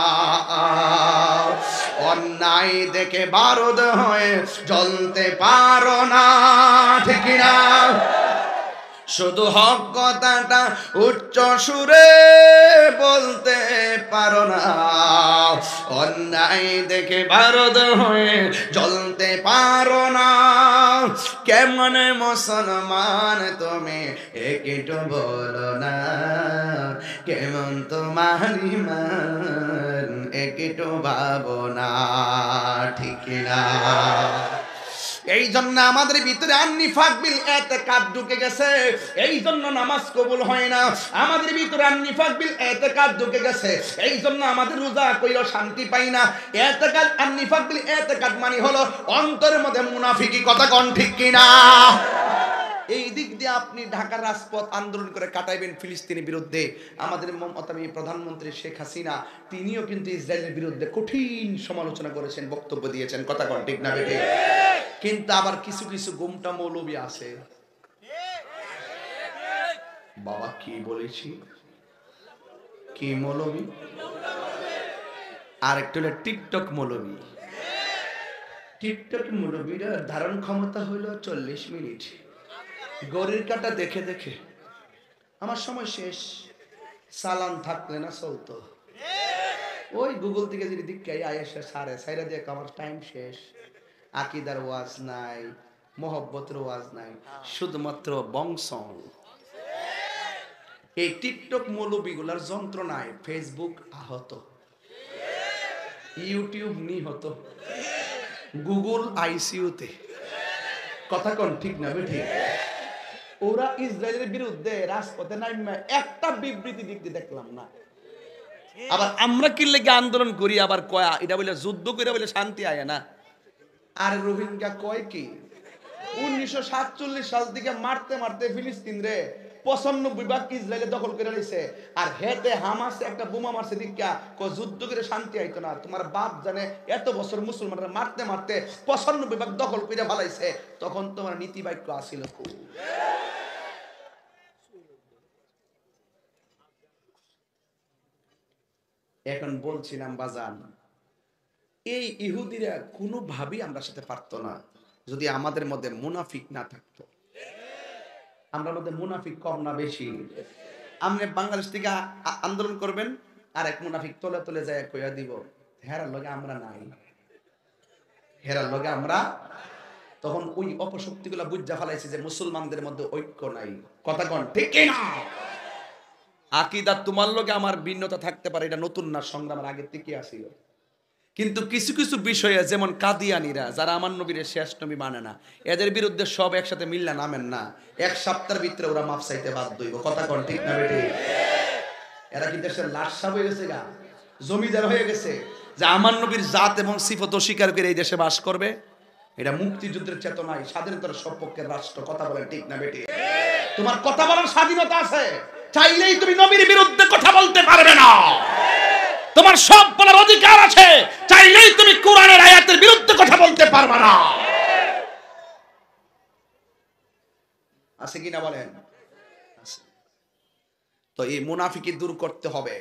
অন্যায় দেখে বারুদ হয়ে জ্বলতে পারো না। ঠিক না? শুধু হক কথাটা উচ্চ সুরে বলতে পারো না, অন্যায় দেখে বারুদ হয়ে জ্বলতে পারো না। কেমন মুসলমান তুমি একটু বলো না, কেমন তোমার ঈমান একটু ভাবো না। ঠিক না? এই জন্য আমাদের ভিতরে আন্নিফাক বিল ইতিকাদ ঢুকে গেছে, এই জন্য নামাজ কবুল হয় না। আমাদের ভিতরে আন্নিফাক বিল ইতিকাদ ঢুকে গেছে, এই জন্য আমাদের রোজা কইরা শান্তি পাই না। ইতিকাদ আন্নিফাক বিল ইতিকাদ মানে হলো অন্তরের মধ্যে মুনাফিকি। কথা কোন ঠিক কি না? এই দিক দিয়ে আপনি ঢাকার রাজপথ আন্দোলন করে কাটাইবেন ফিলিস্তিনের বিরুদ্ধে। আমাদের মমতামী প্রধানমন্ত্রী শেখ হাসিনা তিনিও কিন্তু ইসরায়েলের বিরুদ্ধে কঠিন সমালোচনা করেছেন, বক্তব্য দিয়েছেন। কথা কোন ঠিক না বেঠে? কিন্তু আবার কিছু কিছু গুমটা মৌলবী আছে। বাবা কি বলেছি, কি মৌলবী? আর একটা হলো টিকটক মৌলবী। টিকটক মৌলবীর ধারণ ক্ষমতা হলো 40 মিনিট। গড়ির কাটা দেখে দেখে আমার সময় শেষ, সালান থাকলে না চলতো। ওই গুগল থেকে যদি দিকে আয়েসা সাইরা দিয়ে আমার টাইম শেষ। আকিদার ওয়াজ নাই, মোহব্বতের ওয়াজ নাই, শুধুমাত্র বংশ। এই টিকটক মৌলবীগুলার যন্ত্রণায় ফেসবুক আহত, ইউটিউব নিহত, গুগল আইসিইউতে। কথা কোন ঠিক না বেঠি? ওরা ইসরায়েলের বিরুদ্ধে রাজপথে নাইমা একটা বিবৃতি দিতে দেখলাম না। আবার আমরা কি লেগে আন্দোলন করি, আবার কয়া এটা বলে যুদ্ধ করে বলে শান্তি আয় না। আর রোহিঙ্গা কয় কি 1947 সাল থেকে মারতে মারতে ফিলিস্তিন রে 95 ইসরায়েলে দখল করে রয়েছে। আর হেতে হামাস একটা বোমা মারছে দিকা যুদ্ধ করে শান্তি আইতো না। তোমার বাপ জানে এত বছর মুসলমানরা মারতে মারতে 95 দখল করে ফেলাইছে, তখন তোমার নীতি বাক্য আসিল খুব। এখন বলছিলাম বাজান, এই ইহুদিরা কোনোভাবেই আমরা সাথে পারতো না যদি আমাদের মধ্যে মুনাফিক না থাকতো। আমরা মধ্যে মুনাফিক কম না বেশি? আপনি বাংলাদেশ থেকে আন্দোলন করবেন, আর এক মুনাফিক তলে তলে যায় কইয়া দিব হেরার লগে আমরা নাই, হেরার লগে আমরা। তখন ওই অপশক্তিগুলা বুঝা ফেলাইছে যে মুসলমানদের মধ্যে ঐক্য নাই। কথা কোন ঠিক না? আকীদা তোমার লগে আমার ভিন্নতা থাকতে পারে, এটা নতুন না, সংগ্রামের আগে থেকে আসিল। কিন্তু কিছু কিছু বিষয়ে যেমন কাদিয়ানীরা যারা আমার নবীর শেষ নবী মানে না, এদের বিরুদ্ধে সব একসাথে মিল্লা নামেন না, এক সপ্তাহের ভিতরে ওরা মাপ চাইতে বাধ্য হইব। কথা কোন ঠিক না বেটি? এরা কি দেশের লাশা হয়ে গেছে গা, জমিদার হয়ে গেছে যে আমার নবীর জাত এবং সিফত অস্বীকার করে এই দেশে বাস করবে। এটা মুক্তিযুদ্ধের চেতনায় স্বাধীনতার সপক্ষের রাষ্ট্র। কথা বলেন ঠিক না বেটি? তোমার কথা বলার স্বাধীনতা আছে, চাইলেই তুমি নবীর বিরুদ্ধে কথা বলতে পারবে না। তোমার সব বলার অধিকার আছে, চাইলেই তুমি কোরআনের আয়াতের বিরুদ্ধে কথা বলতে পারবে না। আছে কিনা বলেন? তো এই মুনাফিকি দূর করতে হবে।